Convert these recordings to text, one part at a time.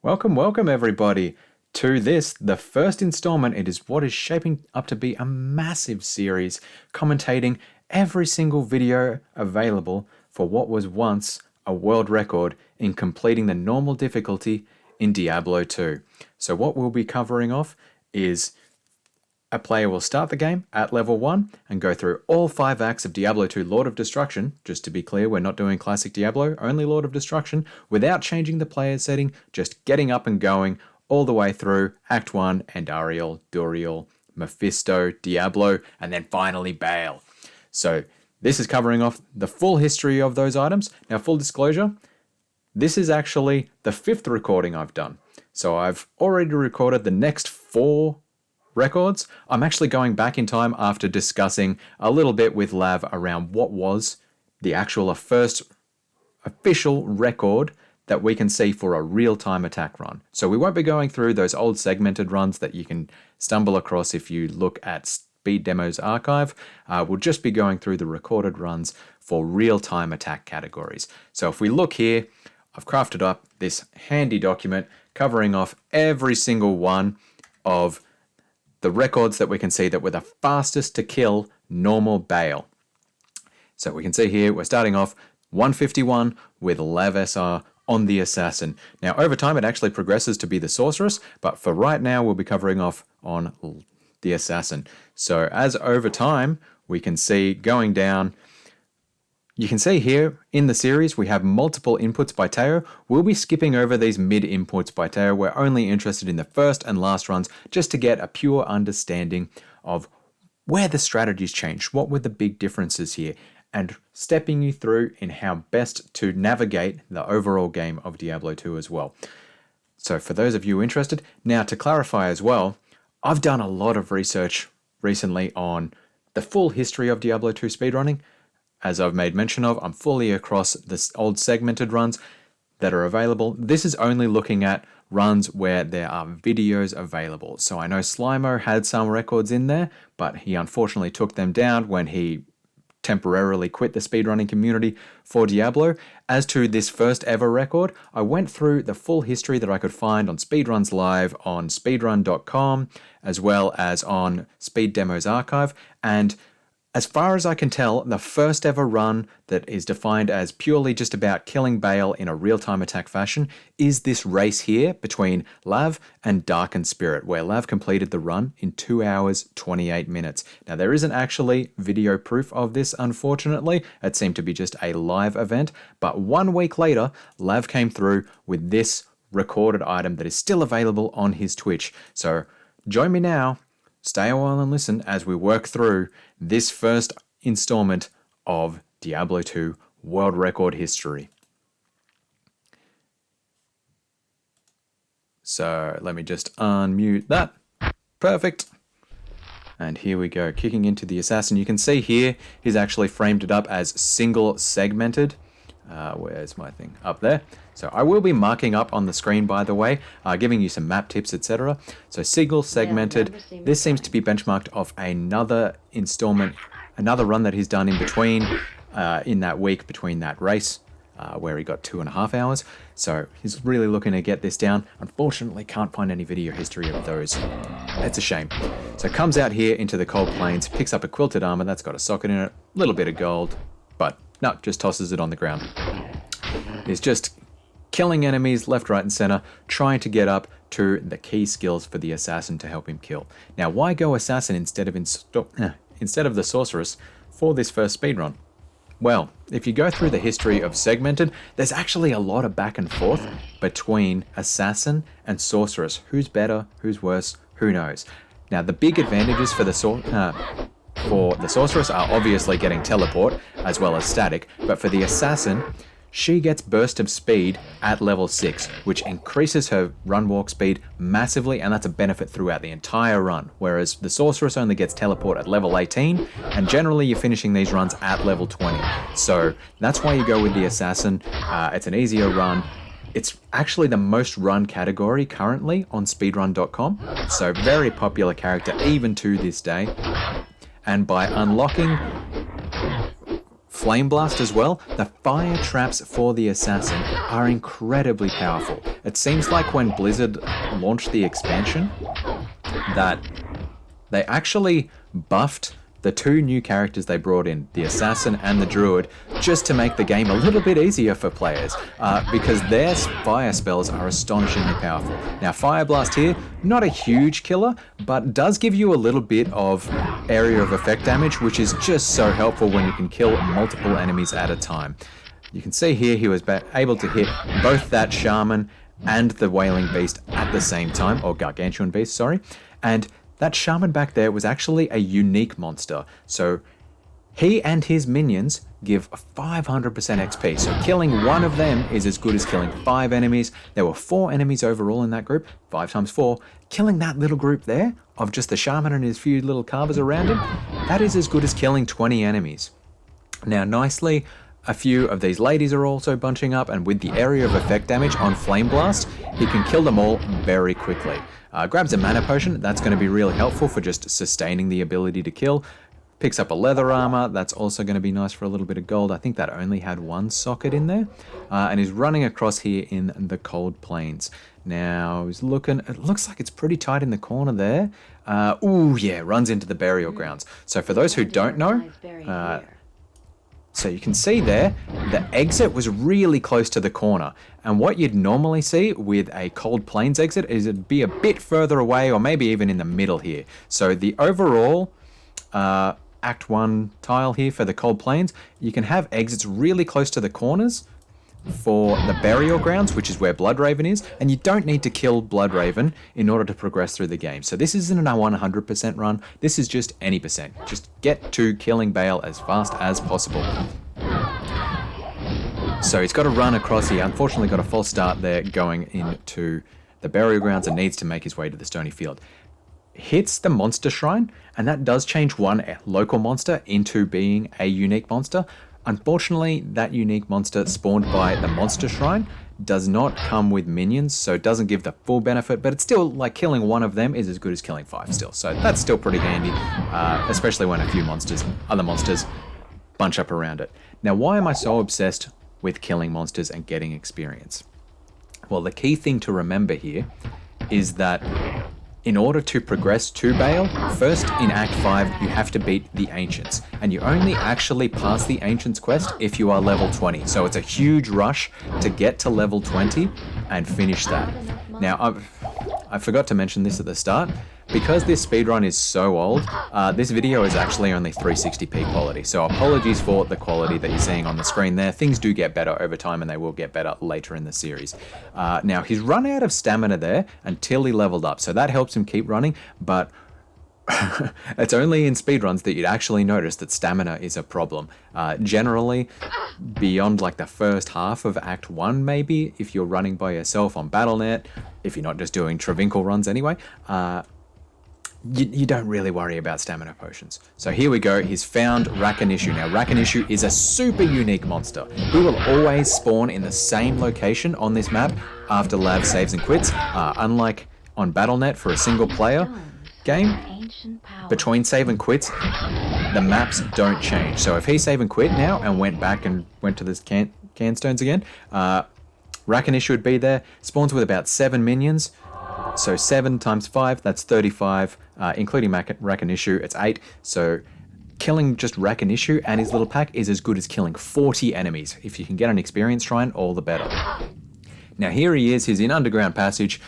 Welcome everybody to this, the first installment. It is what is shaping up to be a massive series, commentating every single video available for what was once a world record in completing the normal difficulty in Diablo 2. So what we'll be covering off is a player will start the game at level 1 and go through all 5 acts of Diablo 2 Lord of Destruction. Just to be clear, we're not doing classic Diablo, only Lord of Destruction, without changing the player setting, just getting up and going all the way through Act 1 and Ariel, Duriel, Mephisto, Diablo, and then finally Baal. So this is covering off the full history of those items. Now, full disclosure, this is actually the 5th recording I've done. So I've already recorded the next 4 records. I'm actually going back in time after discussing a little bit with Lav around what was the actual first official record that we can see for a real-time attack run. So we won't be going through those old segmented runs that you can stumble across if you look at Speed Demo's archive. We'll just be going through the recorded runs for real-time attack categories. So if we look here, I've crafted up this handy document covering off every single one of the records that we can see that were the fastest to kill normal Baal. So we can see here we're starting off 151 with LaVsr on the Assassin. Now over time it actually progresses to be the Sorceress, but for right now we'll be covering off on the Assassin. So as over time we can see going down, you can see here in the series we have multiple inputs by Teo. We'll be skipping over these mid inputs by Teo. We're only interested in the first and last runs just to get a pure understanding of where the strategies changed, what were the big differences here, and stepping you through in how best to navigate the overall game of Diablo 2 as well. So for those of you interested, now to clarify as well, I've done a lot of research recently on the full history of Diablo 2 speedrunning. As I've made mention of, I'm fully across the old segmented runs that are available. This is only looking at runs where there are videos available. So I know Slimo had some records in there, but he unfortunately took them down when he temporarily quit the speedrunning community for Diablo. As to this first ever record, I went through the full history that I could find on Speedruns Live, on speedrun.com, as well as on Speed Demo's archive, and as far as I can tell, the first ever run that is defined as purely just about killing Baal in a real-time attack fashion is this race here between Lav and Darkened Spirit, where Lav completed the run in 2 hours, 28 minutes. Now, there isn't actually video proof of this, unfortunately. It seemed to be just a live event, but 1 week later, Lav came through with this recorded item that is still available on his Twitch. So join me now. Stay a while and listen as we work through this first installment of Diablo 2 World Record History. So let me just unmute that. Perfect. And here we go, kicking into the Assassin. You can see here, he's actually framed it up as single segmented. Where's my thing? Up there. So I will be marking up on the screen, by the way, giving you some map tips, etc. So single segmented. This seems to be benchmarked off another installment, another run that he's done in between, in that week between that race, where he got 2.5 hours. So he's really looking to get this down. Unfortunately, can't find any video history of those. It's a shame. So comes out here into the cold plains, picks up a quilted armor that's got a socket in it, a little bit of gold, but no, just tosses it on the ground. He's just killing enemies left, right, and center, trying to get up to the key skills for the Assassin to help him kill. Now, why go Assassin instead of the Sorceress for this first speedrun? Well, if you go through the history of segmented, there's actually a lot of back and forth between Assassin and Sorceress. Who's better? Who's worse? Who knows? Now, the big advantages for the Sorceress are obviously getting teleport as well as static, but for the Assassin, she gets burst of speed at level 6, which increases her run walk speed massively, and that's a benefit throughout the entire run, whereas the Sorceress only gets teleport at level 18, and generally you're finishing these runs at level 20. So that's why you go with the Assassin. It's an easier run. It's actually the most run category currently on speedrun.com, so very popular character even to this day. And by unlocking Flame Blast as well. The fire traps for the assassin are incredibly powerful. It seems like when Blizzard launched the expansion that they actually buffed the two new characters they brought in, the Assassin and the Druid, just to make the game a little bit easier for players, because their fire spells are astonishingly powerful. Now, Fire Blast here, not a huge killer, but does give you a little bit of area of effect damage, which is just so helpful when you can kill multiple enemies at a time. You can see here he was able to hit both that Shaman and the Wailing Beast at the same time, or Gargantuan Beast, sorry, and that Shaman back there was actually a unique monster, so he and his minions give 500% XP, so killing one of them is as good as killing 5 enemies. There were 4 enemies overall in that group, 5 times 4. Killing that little group there, of just the Shaman and his few little carvers around him, that is as good as killing 20 enemies. Now, nicely, a few of these ladies are also bunching up, and with the area of effect damage on Flame Blast, he can kill them all very quickly. Grabs a mana potion, that's going to be really helpful for just sustaining the ability to kill. Picks up a leather armor, that's also going to be nice for a little bit of gold. I think that only had 1 socket in there. And he's running across here in the Cold Plains. Now, he's looking, it looks like it's pretty tight in the corner there. Ooh, yeah, runs into the burial grounds. So for those who don't know, so you can see there, the exit was really close to the corner. And what you'd normally see with a Cold Plains exit is it'd be a bit further away, or maybe even in the middle here. So the overall Act 1 tile here for the Cold Plains, you can have exits really close to the corners for the burial grounds, which is where Bloodraven is, and you don't need to kill Bloodraven in order to progress through the game. So this isn't a 100% run, this is just any percent. Just get to killing Bale as fast as possible. So he's got to run across here, unfortunately got a false start there going into the burial grounds and needs to make his way to the Stony Field. Hits the Monster Shrine, and that does change one local monster into being a unique monster. Unfortunately, that unique monster spawned by the Monster Shrine does not come with minions, so it doesn't give the full benefit, but it's still like killing one of them is as good as killing 5 still. So that's still pretty handy, especially when a few other monsters bunch up around it. Now, why am I so obsessed with killing monsters and getting experience? Well, the key thing to remember here is that in order to progress to Bale, first in Act 5 you have to beat the Ancients, and you only actually pass the Ancients quest if you are level 20, so it's a huge rush to get to level 20 and finish that. Now, I forgot to mention this at the start. Because this speedrun is so old, this video is actually only 360p quality, so apologies for the quality that you're seeing on the screen there. Things do get better over time, and they will get better later in the series. Now, he's run out of stamina there until he leveled up, so that helps him keep running, but it's only in speedruns that you'd actually notice that stamina is a problem. Generally, beyond like the first half of Act 1 maybe, if you're running by yourself on Battle.net, if you're not just doing Travinkle runs anyway, you don't really worry about stamina potions. So here we go, he's found Rakanishu. Now, Rakanishu is a super unique monster. He will always spawn in the same location on this map after Lav saves and quits, unlike on Battle.net for a single player game. Between save and quits, the maps don't change. So if he save and quit now and went back and went to this Canstones again, Rakanishu would be there, spawns with about 7 minions. So 7 times 5, that's 35, including Rakanishu, it's 8. So killing just Rakanishu and his little pack is as good as killing 40 enemies. If you can get an experience shrine, all the better. Now here he is, he's in Underground Passage.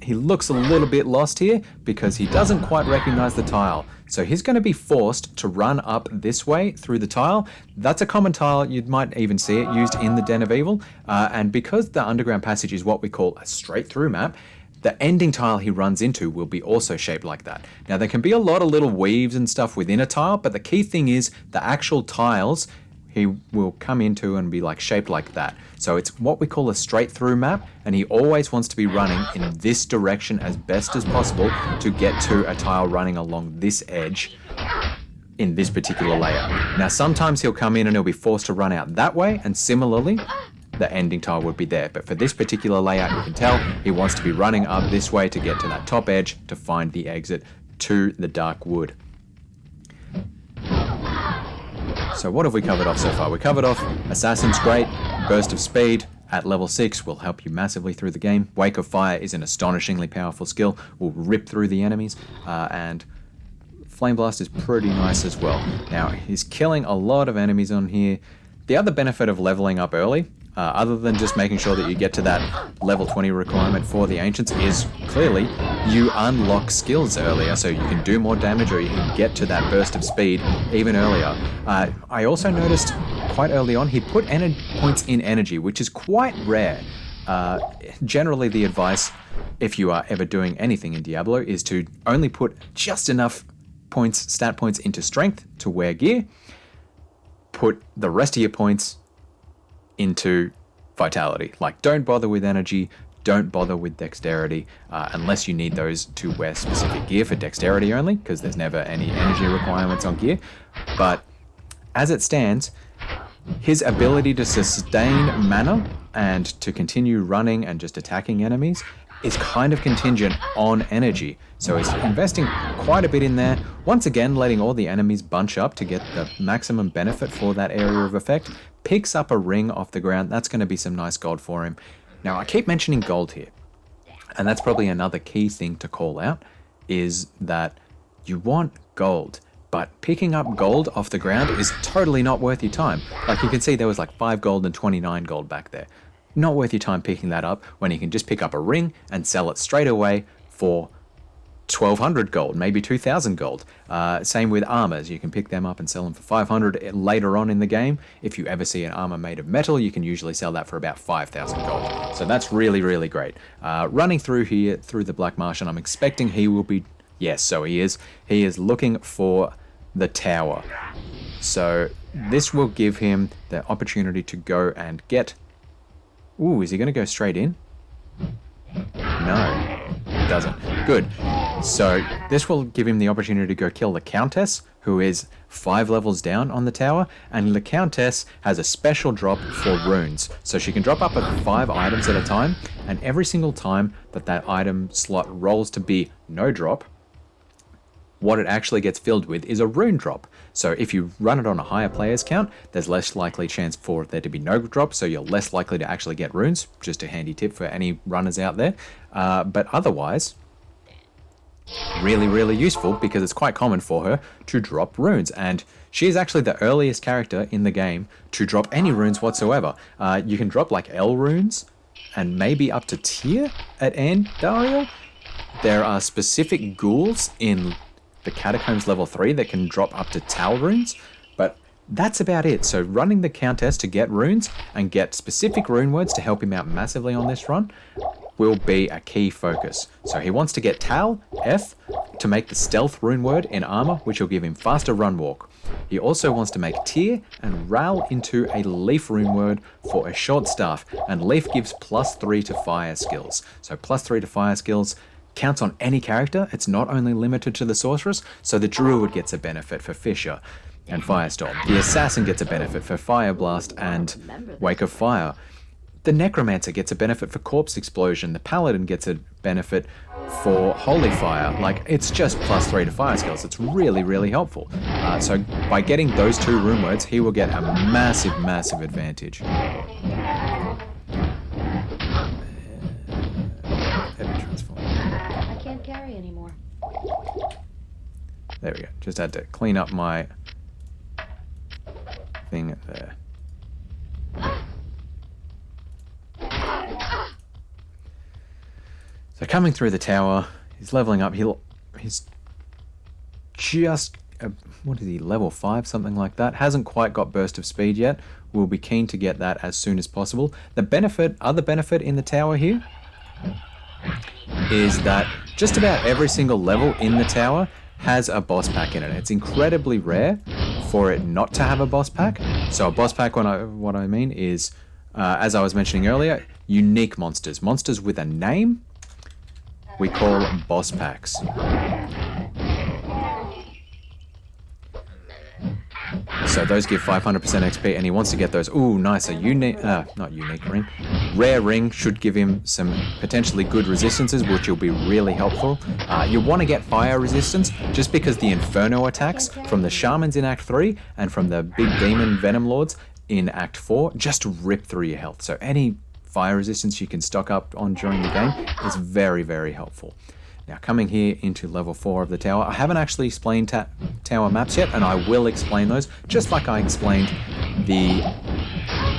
He looks a little bit lost here because he doesn't quite recognize the tile. So he's going to be forced to run up this way through the tile. That's a common tile, you might even see it used in the Den of Evil. And because the Underground Passage is what we call a straight through map, the ending tile he runs into will be also shaped like that. Now there can be a lot of little weaves and stuff within a tile, but the key thing is the actual tiles he will come into and be like shaped like that. So it's what we call a straight through map, and he always wants to be running in this direction as best as possible to get to a tile running along this edge in this particular layer. Now sometimes he'll come in and he'll be forced to run out that way, and similarly the ending tile would be there. But for this particular layout, you can tell he wants to be running up this way to get to that top edge to find the exit to the Dark Wood. So what have we covered off so far? We covered off Assassin's great, Burst of Speed at level 6 will help you massively through the game. Wake of Fire is an astonishingly powerful skill, will rip through the enemies, and Flame Blast is pretty nice as well. Now, he's killing a lot of enemies on here. The other benefit of leveling up early, other than just making sure that you get to that level 20 requirement for the Ancients, is clearly you unlock skills earlier, so you can do more damage or you can get to that burst of speed even earlier. I also noticed quite early on he put points in energy, which is quite rare. Generally the advice, if you are ever doing anything in Diablo, is to only put just enough stat points into strength to wear gear, put the rest of your points into vitality. Like, don't bother with energy, don't bother with dexterity, unless you need those to wear specific gear for dexterity only, because there's never any energy requirements on gear. But as it stands, his ability to sustain mana and to continue running and just attacking enemies is kind of contingent on energy. So he's investing quite a bit in there. Once again, letting all the enemies bunch up to get the maximum benefit for that area of effect. Picks up a ring off the ground. That's going to be some nice gold for him. Now, I keep mentioning gold here, and that's probably another key thing to call out, is that you want gold. But picking up gold off the ground is totally not worth your time. Like, you can see there was like 5 gold and 29 gold back there. Not worth your time picking that up when you can just pick up a ring and sell it straight away for 1,200 gold, maybe 2,000 gold. Same with armors. You can pick them up and sell them for 500 later on in the game. If you ever see an armor made of metal, you can usually sell that for about 5,000 gold. So that's really, really great. Running through here, through the Black Marsh, and I'm expecting he will be... Yes, so he is. He is looking for the tower. So this will give him the opportunity to go and get... Ooh, is he going to go straight in? No, it doesn't. Good. So this will give him the opportunity to go kill the Countess, who is 5 levels down on the tower, and the Countess has a special drop for runes. So she can drop up at 5 items at a time, and every single time that that item slot rolls to be no drop, what it actually gets filled with is a rune drop. So if you run it on a higher players count, there's less likely chance for there to be no drop, so you're less likely to actually get runes. Just a handy tip for any runners out there. But otherwise, really, really useful, because it's quite common for her to drop runes. And she is actually the earliest character in the game to drop any runes whatsoever. You can drop like L runes, and maybe up to tier at Andariel. There are specific ghouls in the Catacombs level 3 that can drop up to Tal runes, but that's about it. So running the Countess to get runes and get specific rune words to help him out massively on this run will be a key focus. So he wants to get Tal, F, to make the stealth rune word in armor, which will give him faster run walk. He also wants to make Tyr and Ral into a leaf rune word for a short staff, and leaf gives +3 to fire skills. So +3 to fire skills counts on any character. It's not only limited to the sorceress, so the druid gets a benefit for Fissure and Firestorm. The assassin gets a benefit for Fire Blast and Wake of Fire. The necromancer gets a benefit for Corpse Explosion. The paladin gets a benefit for Holy Fire. Like, it's just +3 to fire skills. It's really, really helpful. So by getting those 2 rune words, he will get a massive, massive advantage. Carry anymore. There we go. Just had to clean up my thing there. So coming through the tower, he's leveling up. He's just what is he, level 5, something like that. Hasn't quite got burst of speed yet. We'll be keen to get that as soon as possible. The other benefit in the tower here is that just about every single level in the tower has a boss pack in it. It's incredibly rare for it not to have a boss pack. So a boss pack, what I mean is, as I was mentioning earlier, unique monsters. Monsters with a name, we call boss packs. So those give 500% XP, and he wants to get those. Ooh, nice. A not unique ring. Rare ring should give him some potentially good resistances, which will be really helpful. You want to get fire resistance, just because the Inferno attacks from the Shamans in Act 3 and from the big demon Venom Lords in Act 4 just rip through your health. So any fire resistance you can stock up on during the game is very, very helpful. Now, coming here into level 4 of the tower, I haven't actually explained tower maps yet, and I will explain those, just like I explained the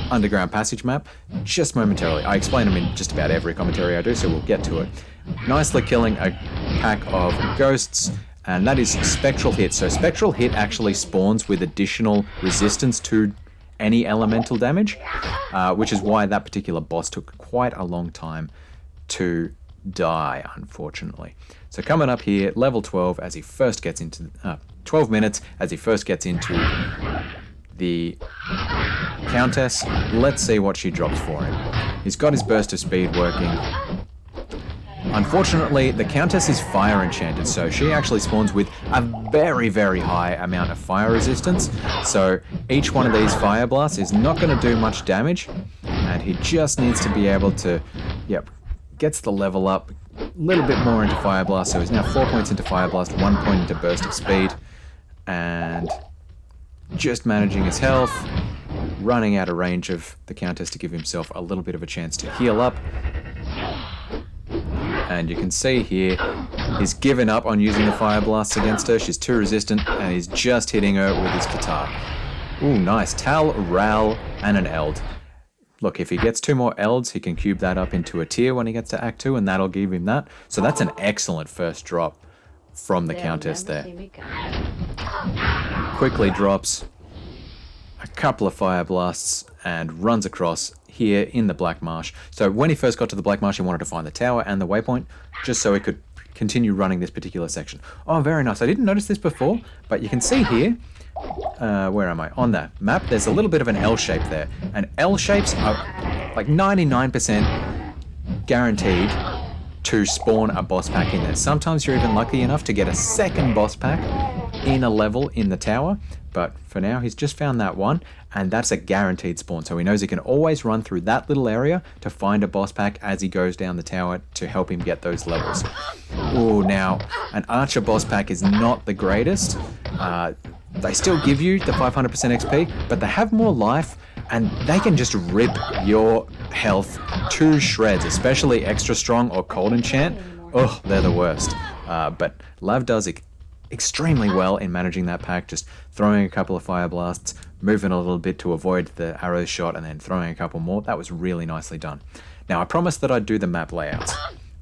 underground passage map, just momentarily. I explain them in just about every commentary I do, so we'll get to it. Nicely killing a pack of ghosts, and that is Spectral Hit. So Spectral Hit actually spawns with additional resistance to any elemental damage, which is why that particular boss took quite a long time to die, unfortunately. So coming up here, level 12, as he first gets into 12 minutes as he first gets into the Countess. Let's see what she drops for him. He's got his burst of speed working. Unfortunately, the Countess is fire enchanted, so she actually spawns with a very, very high amount of fire resistance. So each one of these fire blasts is not going to do much damage, and he just needs to be able to, gets the level up a little bit more into Fire Blast, so he's now 4 points into Fire Blast, 1 point into Burst of Speed, and just managing his health, running out of range of the Countess to give himself a little bit of a chance to heal up. And you can see here, he's given up on using the Fire Blasts against her. She's too resistant, and he's just hitting her with his Katar. Ooh, nice. Tal, Ral, and an Eld. Look, if he gets 2 more Elds, he can cube that up into a tier when he gets to Act 2, and that'll give him that. So that's an excellent first drop from the Countess there. Quickly drops a couple of Fire Blasts and runs across here in the Black Marsh. So when he first got to the Black Marsh, he wanted to find the tower and the waypoint, just so he could continue running this particular section. Oh, very nice. I didn't notice this before, but you can see here, where am I? On that map, there's a little bit of an L shape there. And L shapes are like 99% guaranteed to spawn a boss pack in there. Sometimes you're even lucky enough to get a second boss pack in a level in the tower. But for now, he's just found that one, and that's a guaranteed spawn. So he knows he can always run through that little area to find a boss pack as he goes down the tower to help him get those levels. Oh, now, an Archer boss pack is not the greatest. They still give you the 500% XP, but they have more life, and they can just rip your health to shreds, especially Extra Strong or Cold Enchant. Oh, they're the worst. But Lav does extremely well in managing that pack, just throwing a couple of Fire Blasts, moving a little bit to avoid the arrow shot, and then throwing a couple more. That was really nicely done. Now, I promised that I'd do the map layouts.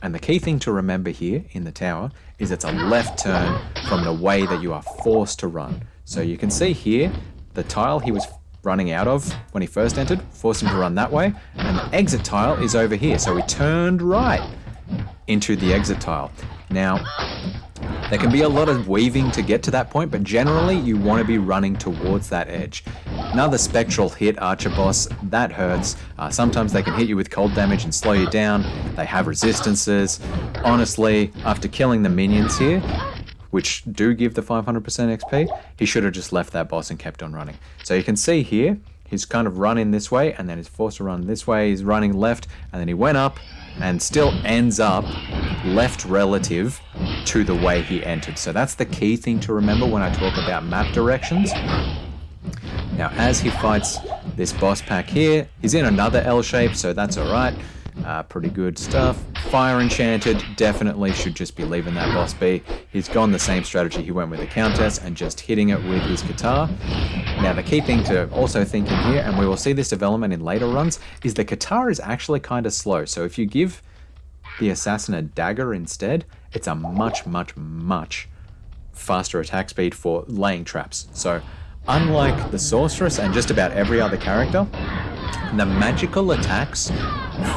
And the key thing to remember here in the tower is it's a left turn from the way that you are forced to run. So you can see here, the tile he was running out of when he first entered forced him to run that way, and the exit tile is over here. So he turned right into the exit tile. Now, there can be a lot of weaving to get to that point, but generally you want to be running towards that edge. Another Spectral Hit Archer boss, that hurts. Sometimes they can hit you with cold damage and slow you down. They have resistances. Honestly, after killing the minions here, which do give the 500% XP, he should have just left that boss and kept on running. So you can see here, he's kind of running this way, and then he's forced to run this way. He's running left, and then he went up, and still ends up left relative to the way he entered. So that's the key thing to remember when I talk about map directions. Now, as he fights this boss pack here, he's in another L shape, so that's all right. Pretty good stuff. Fire Enchanted, definitely should just be leaving that boss be. He's gone the same strategy he went with the Countess and just hitting it with his Katar. Now, the key thing to also think in here, and we will see this development in later runs, is the Katar is actually kind of slow. So if you give the Assassin a dagger instead, it's a much, much, much faster attack speed for laying traps. So unlike the Sorceress and just about every other character, the magical attacks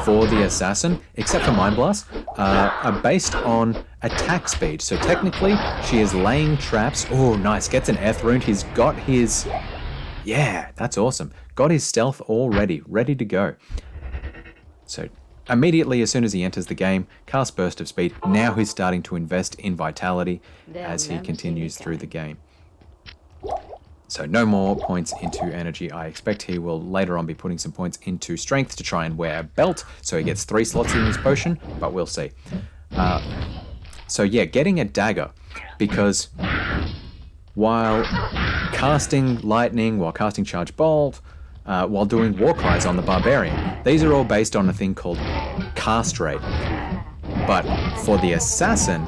for the Assassin, except for Mind Blast, are based on attack speed. So technically, she is laying traps. Oh, nice. Gets an Eth Rune. He's got his... Yeah, that's awesome. Got his stealth already, ready to go. So immediately, as soon as he enters the game, cast Burst of Speed. Now he's starting to invest in Vitality as he continues through the game. So no more points into energy. I expect he will later on be putting some points into strength to try and wear a belt, so he gets 3 slots in his potion, but we'll see. So yeah, getting a dagger, because while casting lightning, while casting charge bolt, while doing war cries on the barbarian, these are all based on a thing called cast rate. But for the assassin,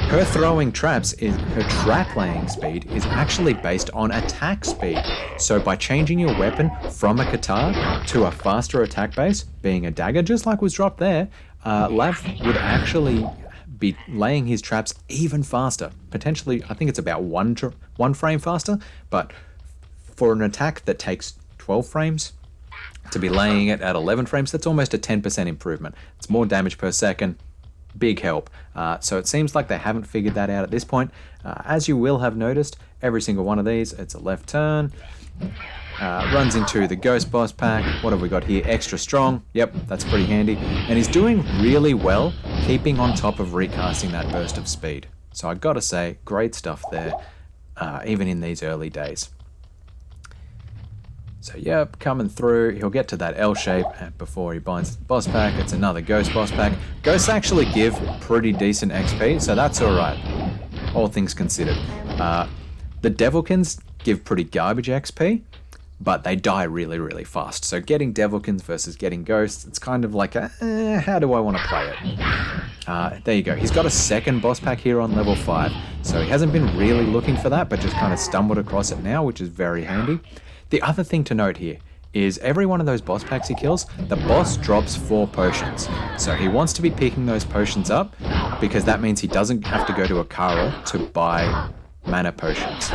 her throwing traps, her trap laying speed is actually based on attack speed. So by changing your weapon from a katana to a faster attack base, being a dagger, just like was dropped there, Lav would actually be laying his traps even faster. Potentially, I think it's about one frame faster, but for an attack that takes 12 frames, to be laying it at 11 frames, that's almost a 10% improvement. It's more damage per second. Big help. So it seems like they haven't figured that out at this point. As you will have noticed, every single one of these, it's a left turn, runs into the ghost boss pack. What have we got here? Extra strong. Yep, that's pretty handy. And he's doing really well keeping on top of recasting that burst of speed. So I gotta say, great stuff there, even in these early days. So yep, coming through, he'll get to that L shape before he binds the boss pack. It's another ghost boss pack. Ghosts actually give pretty decent XP, so that's alright, all things considered. The Devilkins give pretty garbage XP, but they die really, really fast. So getting Devilkins versus getting ghosts, it's kind of like how do I want to play it? There you go. He's got a second boss pack here on level 5, so he hasn't been really looking for that, but just kind of stumbled across it now, which is very handy. The other thing to note here is every one of those boss packs he kills, the boss drops 4 potions. So he wants to be picking those potions up because that means he doesn't have to go to a Kara to buy mana potions.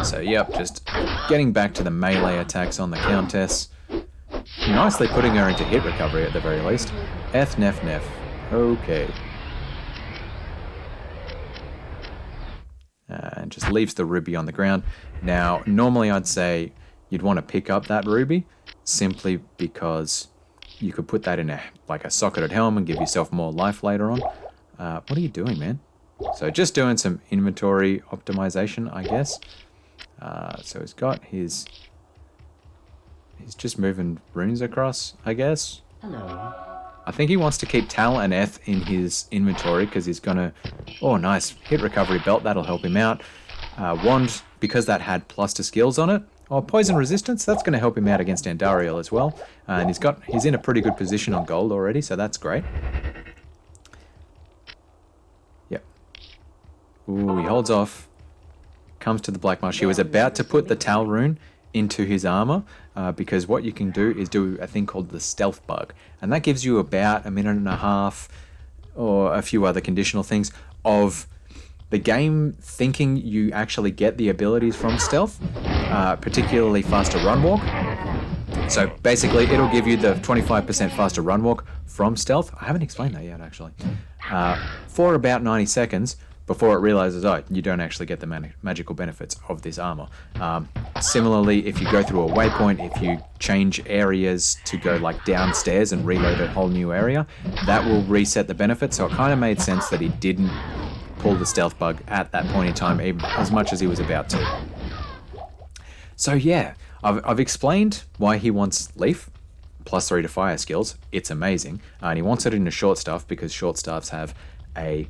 So yep, just getting back to the melee attacks on the Countess. Nicely putting her into hit recovery at the very least. Nef. Okay. And just leaves the ruby on the ground. Now, normally I'd say you'd want to pick up that ruby simply because you could put that in a socketed helm and give yourself more life later on. What are you doing, man? So just doing some inventory optimization, I guess. So he's got his... He's just moving runes across, I guess. Hello. I think he wants to keep Tal and Eth in his inventory because he's going to... Oh, nice. Hit recovery belt. That'll help him out. Wand, because that had plus to skills on it. Oh, poison resistance. That's going to help him out against Andariel as well. And he's in a pretty good position on gold already, so that's great. Yep. Ooh, he holds off. Comes to the Black Marsh. He was about to put the Tal rune into his armor because what you can do is do a thing called the stealth bug, and that gives you about a minute and a half or a few other conditional things of the game thinking you actually get the abilities from stealth, particularly faster run walk. So basically it'll give you the 25% faster run walk from stealth. I haven't explained that yet actually. For about 90 seconds before it realizes, oh, you don't actually get the magical benefits of this armor. Similarly, if you go through a waypoint, if you change areas to go like downstairs and reload a whole new area, that will reset the benefits. So it kind of made sense that he didn't pull the stealth bug at that point in time, even as much as he was about to. So yeah, I've explained why he wants Leaf, +3 to fire skills. It's amazing. And he wants it in a short staff because short staffs have a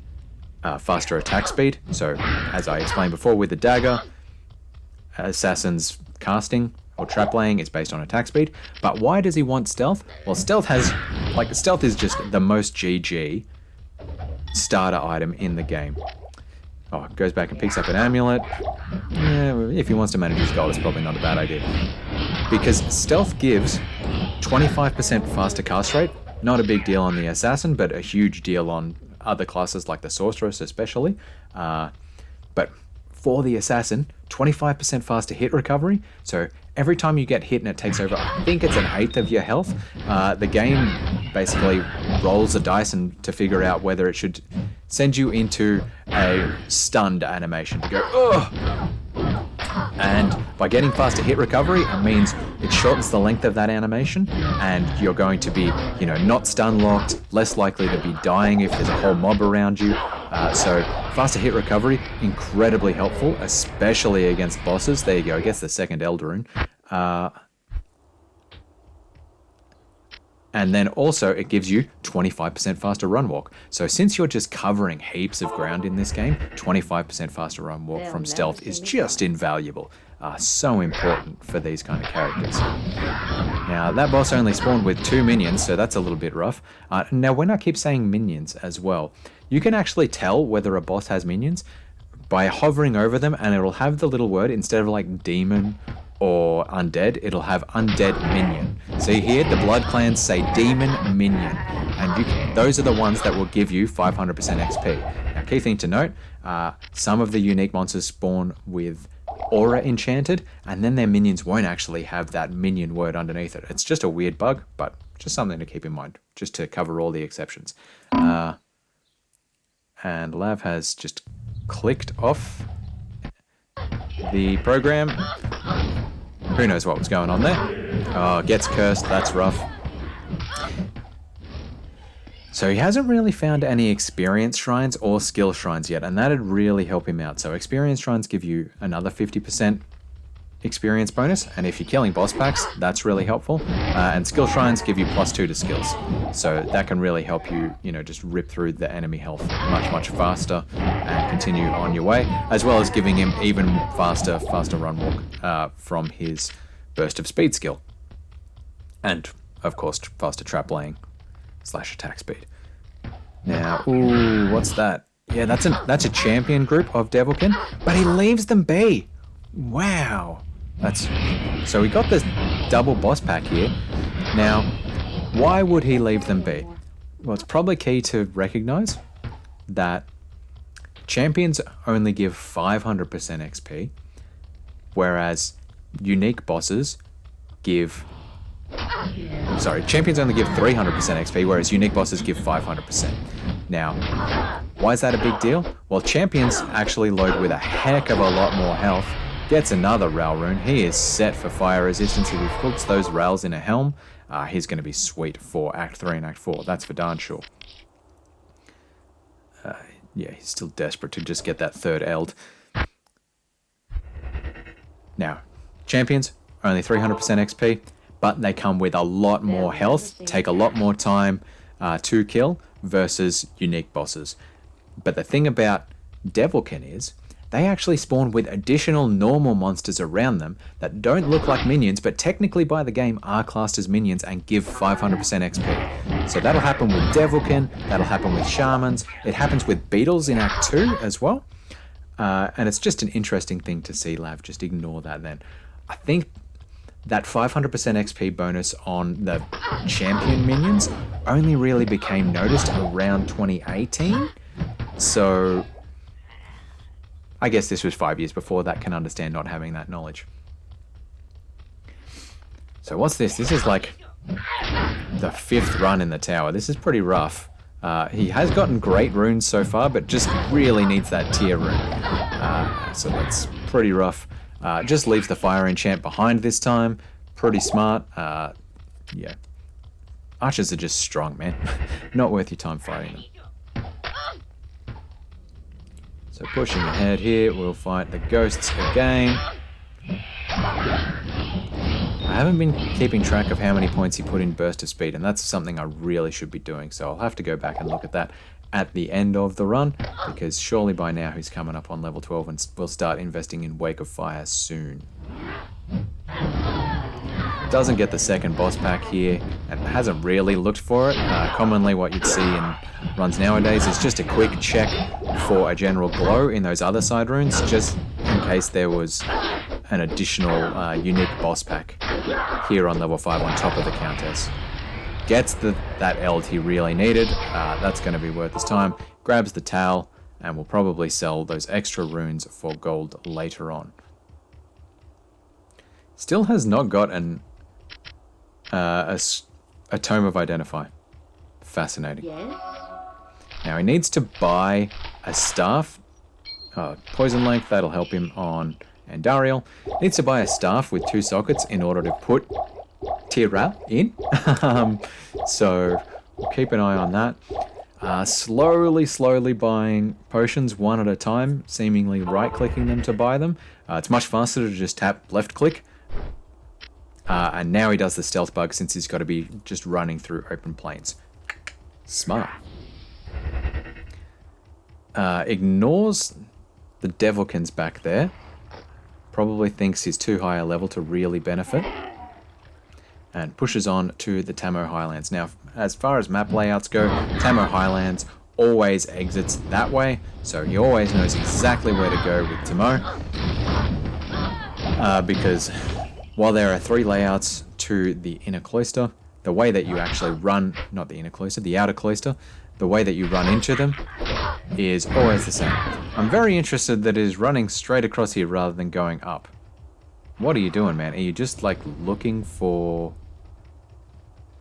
faster attack speed. So as I explained before with the dagger, assassin's casting or trap laying is based on attack speed. But why does he want stealth? Well, stealth is just the most GG starter item in the game. Oh, goes back and picks up an amulet. Yeah, if he wants to manage his gold, it's probably not a bad idea. Because stealth gives 25% faster cast rate. Not a big deal on the assassin, but a huge deal on other classes like the sorceress especially. But for the assassin, 25% faster hit recovery. So every time you get hit and it takes over, I think it's 1/8 of your health, the game basically rolls a dice to figure out whether it should send you into a stunned animation to go, ugh, And by getting faster hit recovery, it means it shortens the length of that animation, and you're going to be, not stun locked, less likely to be dying if there's a whole mob around you. So faster hit recovery, incredibly helpful, especially against bosses. There you go, I guess the second Elder Rune. And then also it gives you 25% faster run walk. So since you're just covering heaps of ground in this game, 25% faster run walk from stealth is just invaluable. So important for these kind of characters. Now that boss only spawned with 2 minions, so that's a little bit rough. Now when I keep saying minions as well, you can actually tell whether a boss has minions by hovering over them, and it'll have the little word, instead of like demon or undead, it'll have undead minion. See here, the blood clans say demon minion, and those are the ones that will give you 500% XP. Now, key thing to note, some of the unique monsters spawn with aura enchanted, and then their minions won't actually have that minion word underneath it. It's just a weird bug, but just something to keep in mind, just to cover all the exceptions. And Lav has just clicked off the program. Who knows what was going on there? Oh, gets cursed, that's rough. So he hasn't really found any experience shrines or skill shrines yet, and that'd really help him out. So experience shrines give you another 50% experience bonus, and if you're killing boss packs, that's really helpful. And skill shrines give you +2 to skills. So that can really help you, just rip through the enemy health much faster and continue on your way, as well as giving him even faster run walk from his burst of speed skill. And, of course, faster trap laying / attack speed. Now, ooh, what's that? Yeah, that's a champion group of Devilkin, but he leaves them be. Wow. So we got this double boss pack here. Now, why would he leave them be? Well, it's probably key to recognize that champions only give 500% XP, whereas unique bosses give... Sorry, champions only give 300% XP, whereas unique bosses give 500%. Now, why is that a big deal? Well, champions actually load with a heck of a lot more health. Gets another rail rune. He is set for fire resistance. If he puts those rails in a helm, he's going to be sweet for Act 3 and Act 4. That's for darn sure. Yeah, he's still desperate to just get that third eld. Now, champions, only 300% XP, but they come with a lot more health, take a lot more time to kill versus unique bosses. But the thing about Devilkin is, they actually spawn with additional normal monsters around them that don't look like minions, but technically by the game are classed as minions and give 500% XP. So that'll happen with Devilkin, that'll happen with Shamans, it happens with Beetles in Act 2 as well. And it's just an interesting thing to see, Lav, just ignore that then. I think that 500% XP bonus on the champion minions only really became noticed around 2018. So I guess this was 5 years before that, can understand not having that knowledge. So what's this? This is like the 5th run in the tower. This is pretty rough. He has gotten great runes so far, but just really needs that tier rune. So that's pretty rough. Just leaves the fire enchant behind this time. Pretty smart. Yeah. Archers are just strong, man. Not worth your time fighting them. So pushing ahead here, we'll fight the ghosts again. I haven't been keeping track of how many points he put in burst of speed, and that's something I really should be doing. So I'll have to go back and look at that at the end of the run, because surely by now he's coming up on level 12 and we'll start investing in Wake of Fire soon. Doesn't get the second boss pack here, and hasn't really looked for it. Commonly what you'd see in runs nowadays is just a quick check for a general glow in those other side runes, just in case there was an additional unique boss pack here on level 5 on top of the Countess. Gets that eld he really needed. That's going to be worth his time. Grabs the towel, and will probably sell those extra runes for gold later on. Still has not got a Tome of Identify. Fascinating. Yes. Now he needs to buy a staff. Poison length, that'll help him on And Dariel needs to buy a staff with 2 sockets in order to put Tira in. So we'll keep an eye on that. Slowly buying potions one at a time, seemingly right-clicking them to buy them. It's much faster to just tap left-click. And now he does the stealth bug since he's got to be just running through open plains. Smart. Ignores the Devilkins back there. Probably thinks he's too high a level to really benefit. And pushes on to the Tamo Highlands. Now, as far as map layouts go, Tamo Highlands always exits that way, so he always knows exactly where to go with Tamo. Because while there are 3 layouts to the inner cloister, the way that you actually run, not the inner cloister, the outer cloister, the way that you run into them is always the same. I'm very interested that it is running straight across here rather than going up. What are you doing, man? Are you just like looking for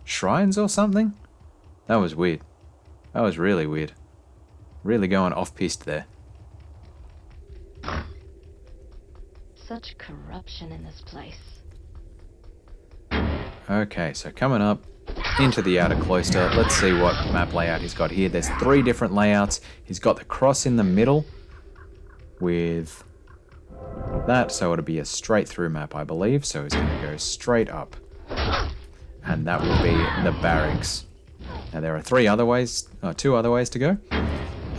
shrines or something? That was weird. That was really weird. Really going off-piste there. Such corruption in this place. Okay, so coming up into the outer cloister, let's see what map layout he's got here. There's 3 different layouts. He's got the cross in the middle with that, so it'll be a straight through map, I believe. So he's going to go straight up. And that will be the barracks. Now there are 2 other ways to go,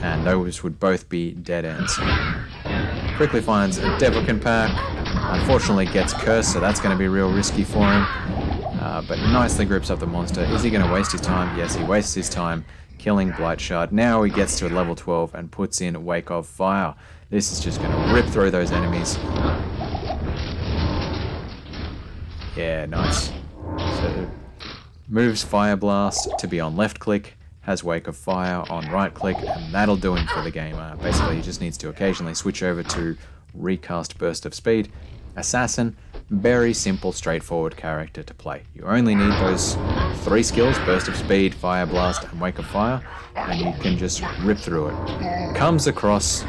and those would both be dead ends. Quickly finds a Devilkin pack. Unfortunately gets cursed, so that's going to be real risky for him. But nicely grips up the monster. Is he going to waste his time? Yes, he wastes his time killing Blightshard. Now he gets to level 12 and puts in Wake of Fire. This is just going to rip through those enemies. Yeah, nice. So moves Fire Blast to be on left click, has Wake of Fire on right click, and that'll do him for the game. Basically, he just needs to occasionally switch over to recast Burst of Speed. Assassin, very simple, straightforward character to play. You only need those 3 skills, Burst of Speed, Fire Blast, and Wake of Fire, and you can just rip through it. Comes across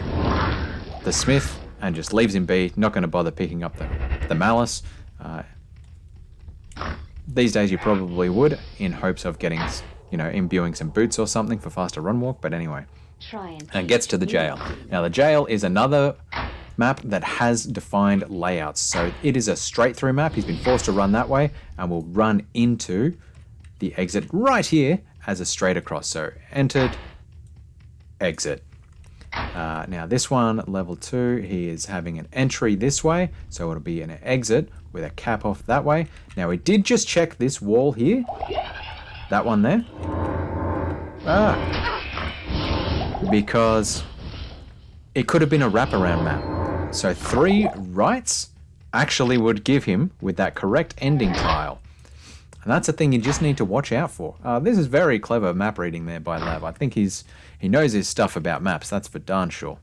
the Smith and just leaves him be, not going to bother picking up the Malice. These days you probably would, in hopes of getting, imbuing some boots or something for faster run walk, but anyway. And gets to the jail. Now the jail is another map that has defined layouts. So it is a straight through map. He's been forced to run that way and will run into the exit right here as a straight across. So entered, exit. Now this one, level 2, he is having an entry this way. So it'll be an exit with a cap off that way. Now we did just check this wall here. That one there. Because it could have been a wraparound map. So 3 rights actually would give him with that correct ending tile. And that's a thing you just need to watch out for. This is very clever map reading there by Lav. I think he knows his stuff about maps, that's for darn sure.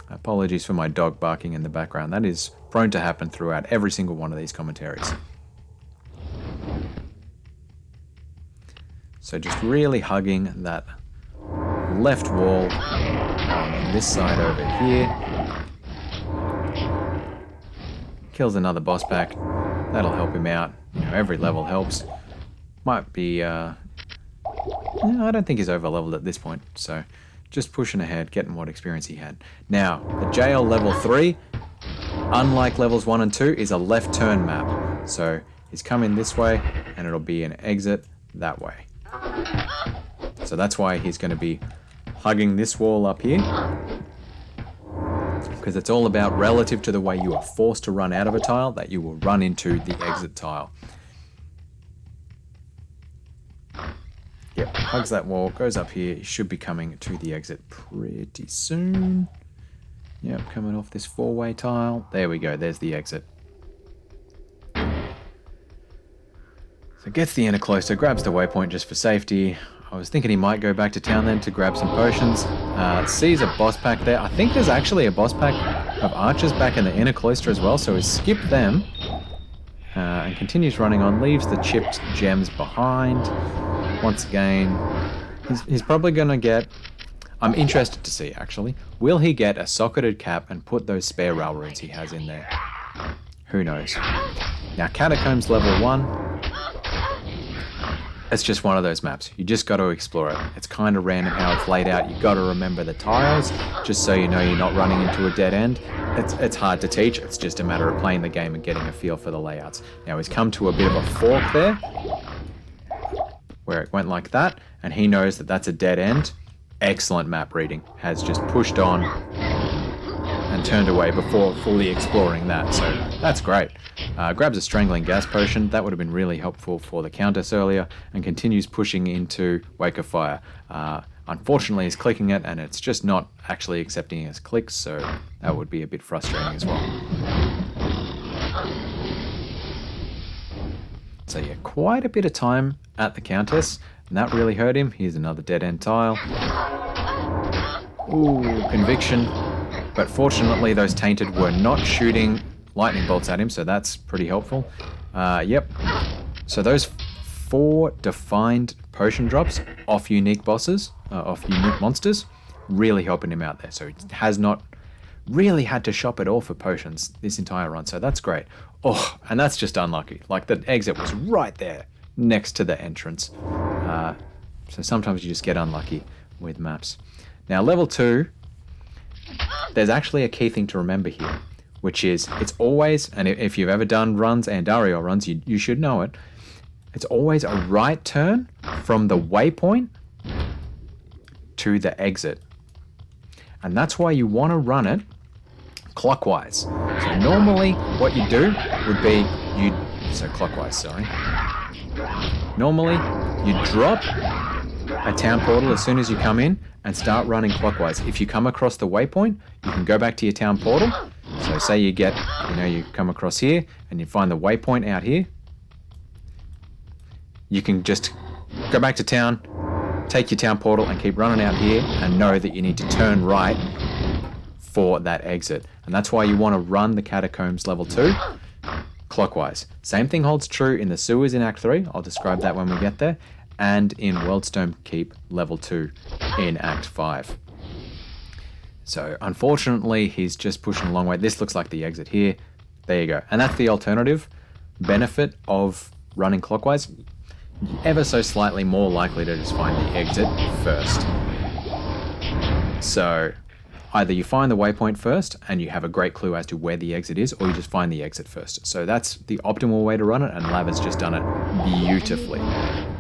Apologies for my dog barking in the background. That is prone to happen throughout every single one of these commentaries. So just really hugging that left wall on this side over here. Kills another boss pack. That'll help him out. Every level helps. Might be, I don't think he's over leveled at this point. So just pushing ahead, getting what experience he had. Now, the jail level 3, unlike levels 1 and 2, is a left turn map. So he's coming this way and it'll be an exit that way. So that's why he's going to be hugging this wall up here, because it's all about relative to the way you are forced to run out of a tile that you will run into the exit tile. Yep, hugs that wall, goes up here. He should be coming to the exit pretty soon. Yep, coming off this 4-way tile. There we go, there's the exit. So gets the inner cloister, grabs the waypoint just for safety. I was thinking he might go back to town then to grab some potions. Sees a boss pack there. I think there's actually a boss pack of archers back in the inner cloister as well, so he's skipped them. And continues running on, leaves the chipped gems behind. Once again, he's probably going to get I'm interested to see, actually. Will he get a socketed cap and put those spare rail runes he has in there? Who knows? Now, Catacombs level 1. It's just one of those maps. You just got to explore it. It's kind of random how it's laid out. You got to remember the tiles, just so you know you're not running into a dead end. It's hard to teach. It's just a matter of playing the game and getting a feel for the layouts. Now, he's come to a bit of a fork there, where it went like that, and he knows that that's a dead end. Excellent map reading. Has just pushed on and turned away before fully exploring that, so that's great. Grabs a Strangling Gas Potion. That would have been really helpful for the Countess earlier, and continues pushing into Wake of Fire. Unfortunately, he's clicking it, and it's just not actually accepting his clicks, so that would be a bit frustrating as well. So yeah, quite a bit of time at the Countess, and that really hurt him. Here's another dead end tile. Ooh, Conviction. But fortunately, those Tainted were not shooting lightning bolts at him, so that's pretty helpful. Yep. So those 4 defined potion drops off unique bosses, off unique monsters, really helping him out there. So he has not really had to shop at all for potions this entire run, so that's great. Oh, and that's just unlucky. Like, the exit was right there, next to the entrance. So sometimes you just get unlucky with maps. Now, level 2, there's actually a key thing to remember here, which is it's always, and if you've ever done runs, Andario runs, you should know it, it's always a right turn from the waypoint to the exit. And that's why you want to run it clockwise. So normally what you do would be, Normally you drop a town portal as soon as you come in and start running clockwise. If you come across the waypoint, you can go back to your town portal. So say you get, you come across here and you find the waypoint out here. You can just go back to town, take your town portal and keep running out here and know that you need to turn right for that exit. And that's why you want to run the Catacombs level 2 clockwise. Same thing holds true in the sewers in Act 3. I'll describe that when we get there. And in Weldstone Keep level 2 in Act 5. So unfortunately, he's just pushing a long way. This looks like the exit here. There you go. And that's the alternative benefit of running clockwise. Ever so slightly more likely to just find the exit first. So either you find the waypoint first and you have a great clue as to where the exit is, or you just find the exit first. So that's the optimal way to run it, and LaVsr's just done it beautifully.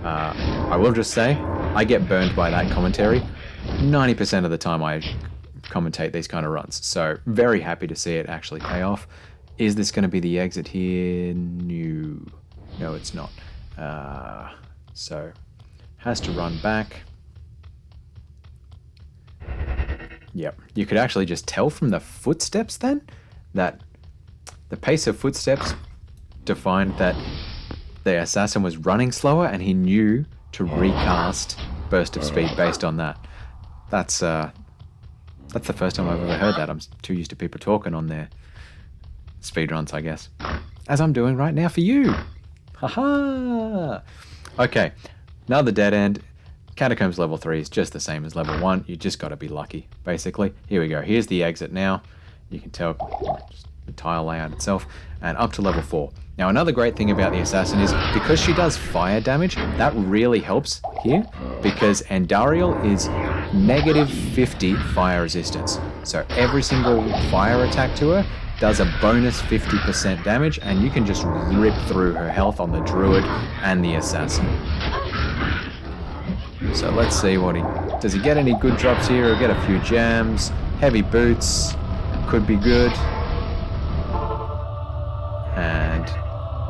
I will just say, I get burned by that commentary 90% of the time I commentate these kind of runs. So very happy to see it actually pay off. Is this going to be the exit here? No, it's not. So has to run back. Yep, you could actually just tell from the footsteps then that the pace of footsteps defined that the assassin was running slower, and he knew to recast Burst of Speed based on that. That's the first time I've ever heard that. I'm too used to people talking on their speedruns, I guess. As I'm doing right now for you. Haha! Okay, another dead end. Catacombs level 3 is just the same as level 1. You just got to be lucky, basically. Here we go. Here's the exit now. You can tell just the tile layout itself. And up to level 4. Now, another great thing about the assassin is because she does fire damage, that really helps here, because Andariel is negative 50 fire resistance. So every single fire attack to her does a bonus 50% damage, and you can just rip through her health on the druid and the assassin. So let's see does he get any good drops here, or get a few gems? Heavy boots could be good. And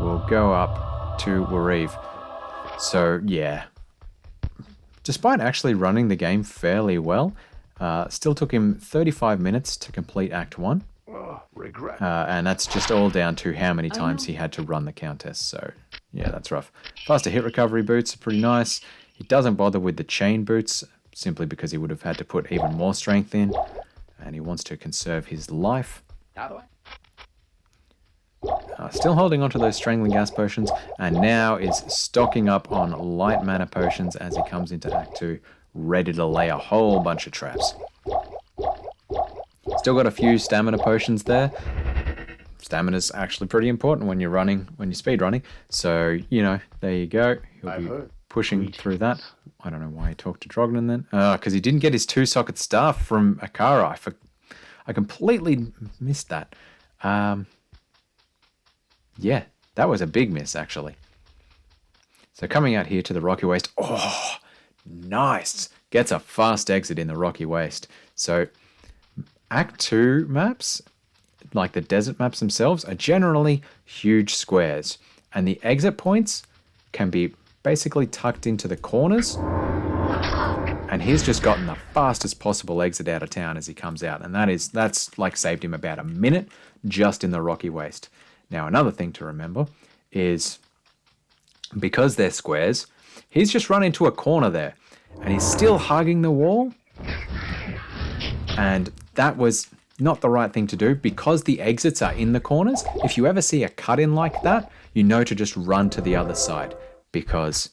we'll go up to Wareve. So yeah, despite actually running the game fairly well, still took him 35 minutes to complete Act 1. And that's just all down to how many times he had to run the Countess. So yeah, that's rough. Faster hit recovery boots are pretty nice. He doesn't bother with the chain boots simply because he would have had to put even more strength in, and he wants to conserve his life. Still holding on to those strangling gas potions, and now is stocking up on light mana potions as he comes into Act 2 ready to lay a whole bunch of traps. Still got a few stamina potions there. Stamina's actually pretty important when you're speed running. So, there you go. He'll be pushing through that. I don't know why he talked to Drognan then. Because he didn't get his 2-socket staff from Akara. I completely missed that. Yeah, that was a big miss, actually. So coming out here to the Rocky Waste. Oh, nice. Gets a fast exit in the Rocky Waste. So Act 2 maps, like the desert maps themselves, are generally huge squares. And the exit points can be basically tucked into the corners. And he's just gotten the fastest possible exit out of town as he comes out. And that's like saved him about a minute just in the Rocky Waste. Now, another thing to remember is because they're squares, he's just run into a corner there. And he's still hugging the wall. And that was not the right thing to do because the exits are in the corners. If you ever see a cut-in like that, you know to just run to the other side because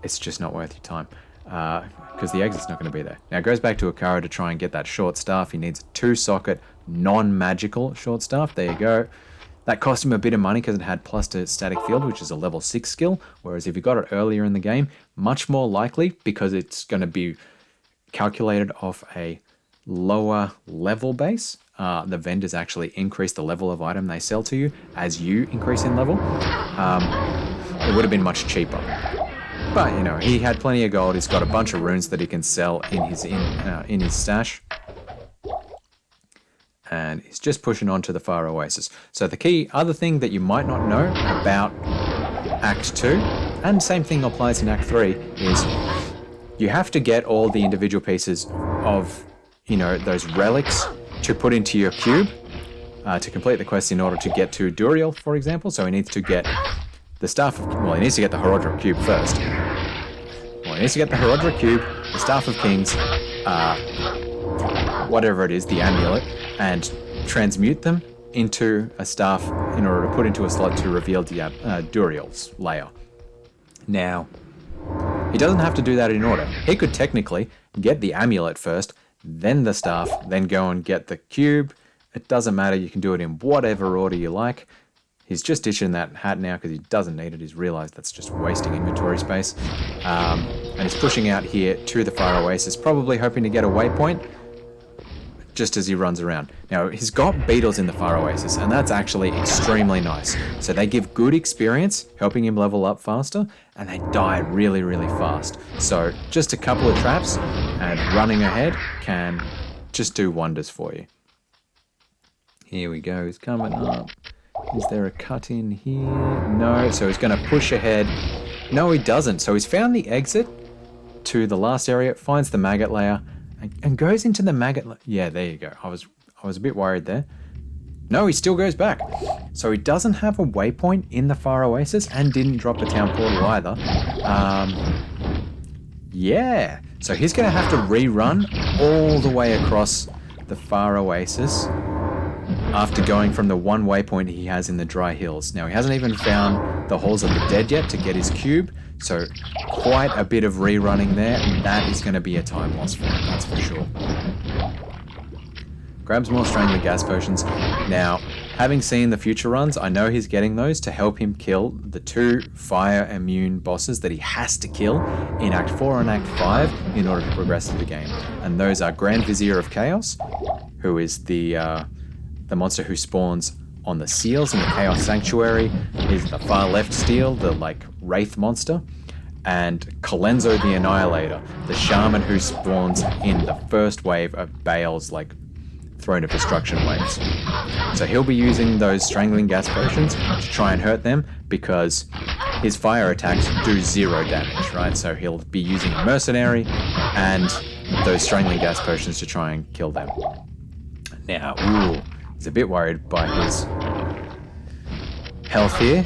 it's just not worth your time because the exit's not going to be there. Now, it goes back to Akara to try and get that short staff. He needs a 2-socket, non-magical short staff. There you go. That cost him a bit of money because it had plus to static field, which is a level 6 skill. Whereas if you got it earlier in the game, much more likely because it's going to be calculated off a lower level base. The vendors actually increase the level of item they sell to you as you increase in level. It would have been much cheaper. But, he had plenty of gold. He's got a bunch of runes that he can sell in his stash. And he's just pushing on to the Far Oasis. So the key other thing that you might not know about Act 2, and same thing applies in Act 3, is you have to get all the individual pieces of, those relics to put into your cube to complete the quest in order to get to Duriel, for example. So he needs to get the Staff of... Well, he needs to get the Herodra Cube first. Well, he needs to get the Herodra Cube, the Staff of Kings, whatever it is, the amulet, and transmute them into a staff in order to put into a slot to reveal Duriel's lair. Now, he doesn't have to do that in order. He could technically get the amulet first, then the staff, then go and get the cube. It doesn't matter. You can do it in whatever order you like. He's just ditching that hat now because he doesn't need it. He's realized that's just wasting inventory space. And he's pushing out here to the Far Oasis, probably hoping to get a waypoint just as he runs around. Now, he's got beetles in the Far Oasis, and that's actually extremely nice. So they give good experience, helping him level up faster, and they die really, really fast. So just a couple of traps and running ahead can just do wonders for you. Here we go. He's coming up. Is there a cut in here? No. So he's going to push ahead. No, he doesn't. So he's found the exit to the last area, finds the maggot layer, and goes into the maggot... Yeah, there you go. I was a bit worried there. No, he still goes back. So he doesn't have a waypoint in the Far Oasis and didn't drop the town portal either. Yeah. So he's going to have to rerun all the way across the Far Oasis after going from the one waypoint he has in the Dry Hills. Now, he hasn't even found the Halls of the Dead yet to get his cube, so quite a bit of rerunning there, and that is going to be a time loss for him, that's for sure. Grabs more Strangling Gas Potions. Now, having seen the future runs, I know he's getting those to help him kill the 2 fire-immune bosses that he has to kill in Act 4 and Act 5 in order to progress through the game. And those are Grand Vizier of Chaos, who is the monster who spawns on the seals in the Chaos Sanctuary, is the far left steel, the wraith monster, and Colenso the Annihilator, the shaman who spawns in the first wave of Baal's Throne of Destruction waves. So he'll be using those Strangling Gas Potions to try and hurt them because his fire attacks do 0 damage, right? So he'll be using a Mercenary and those Strangling Gas Potions to try and kill them. Now, he's a bit worried by his health here.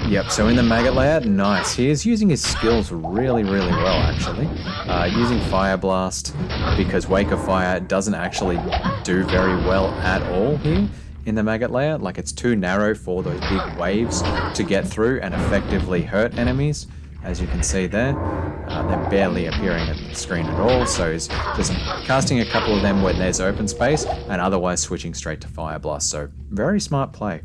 Yep, so in the Maggot layer, nice. He is using his skills really, really well, actually. Using Fire Blast, because Wake of Fire doesn't actually do very well at all here in the Maggot layer. It's too narrow for those big waves to get through and effectively hurt enemies. as you can see there. They're barely appearing at the screen at all, so he's just casting a couple of them when there's open space, and otherwise switching straight to Fire Blast. So very smart play.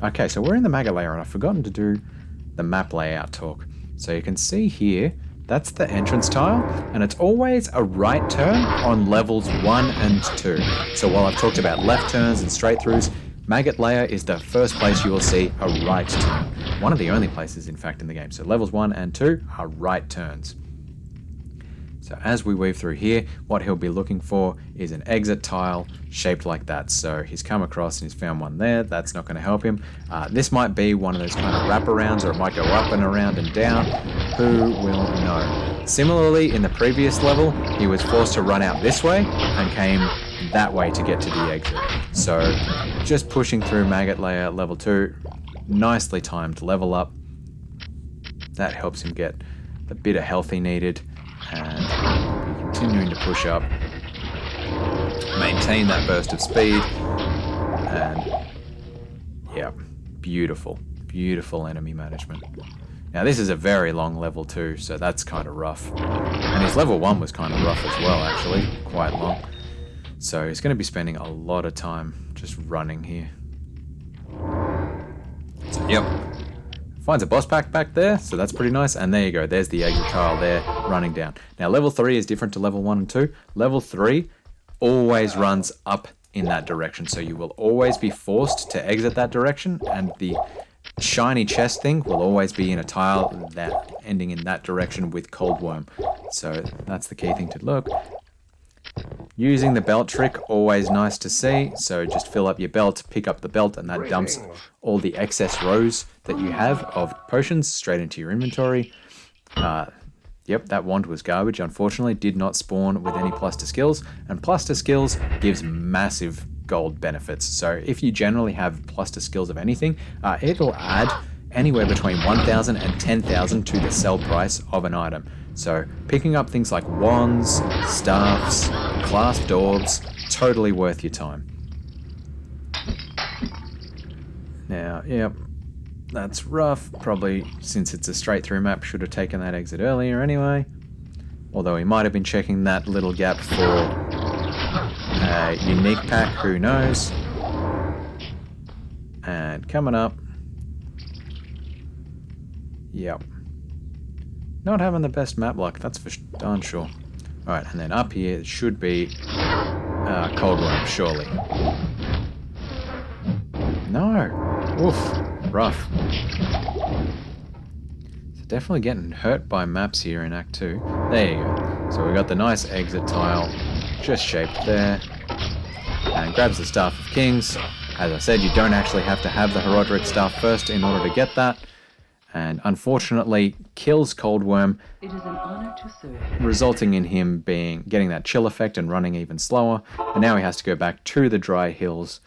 Okay, so we're in the maggot layer, and I've forgotten to do the map layout talk. So you can see here, that's the entrance tile, and it's always a right turn on levels 1 and 2. So while I've talked about left turns and straight throughs, maggot layer is the first place you will see a right turn. One of the only places, in fact, in the game. So levels 1 and 2 are right turns. So as we weave through here, what he'll be looking for is an exit tile shaped like that. So he's come across and he's found one there. That's not going to help him. This might be one of those kind of wraparounds, or it might go up and around and down. Who will know? Similarly, in the previous level, he was forced to run out this way and came that way to get to the exit. So just pushing through maggot layer level 2, nicely timed level up. That helps him get the bit of health he needed. And be continuing to push up, maintain that burst of speed, and yeah, beautiful, beautiful enemy management. Now this is a very long level 2, so that's kind of rough. And his level 1 was kind of rough as well, actually, quite long. So he's going to be spending a lot of time just running here. So, yep. Finds a boss pack back there, so that's pretty nice. And there you go, there's the exit tile there running down. Now level 3 is different to level 1 and 2. Level 3 always runs up in that direction, so you will always be forced to exit that direction, and the shiny chest thing will always be in a tile that ending in that direction with Cold Worm. So that's the key thing to look. Using the belt trick, always nice to see. So just fill up your belt, pick up the belt, and that dumps all the excess rows that you have of potions straight into your inventory. Yep, that wand was garbage. Unfortunately, did not spawn with any plus to skills, and plus to skills gives massive gold benefits. So if you generally have plus to skills of anything, it'll add anywhere between 1,000 and 10,000 to the sell price of an item. So picking up things like wands, staffs, clasped orbs, totally worth your time. Now, yep, that's rough. Probably, since it's a straight through map, should have taken that exit earlier anyway. Although he might have been checking that little gap for a unique pack, who knows. And coming up. Yep. Not having the best map luck, that's for darn sure. Alright, and then up here it should be Cold Worm, surely. No! Oof, rough. So definitely getting hurt by maps here in Act 2. There you go. So we got the nice exit tile, just shaped there. And grabs the Staff of Kings. As I said, you don't actually have to have the Herodric Staff first in order to get that. And unfortunately kills Cold Worm, It is an honor to serve. resulting in him getting that chill effect and running even slower. And now he has to go back to the dry hills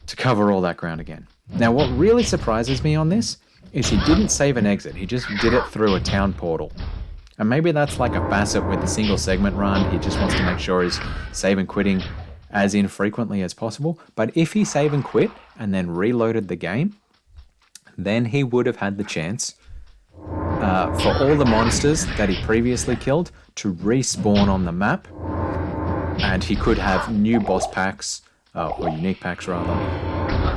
to cover all that ground again. Now what really surprises me on this is he didn't save an exit, he just did it through a town portal. And maybe that's like a facet with the single segment run, he just wants to make sure he's save and quitting as infrequently as possible. But if he save and quit and then reloaded the game, then he would have had the chance for all the monsters that he previously killed to respawn on the map, and he could have new boss packs, or unique packs rather,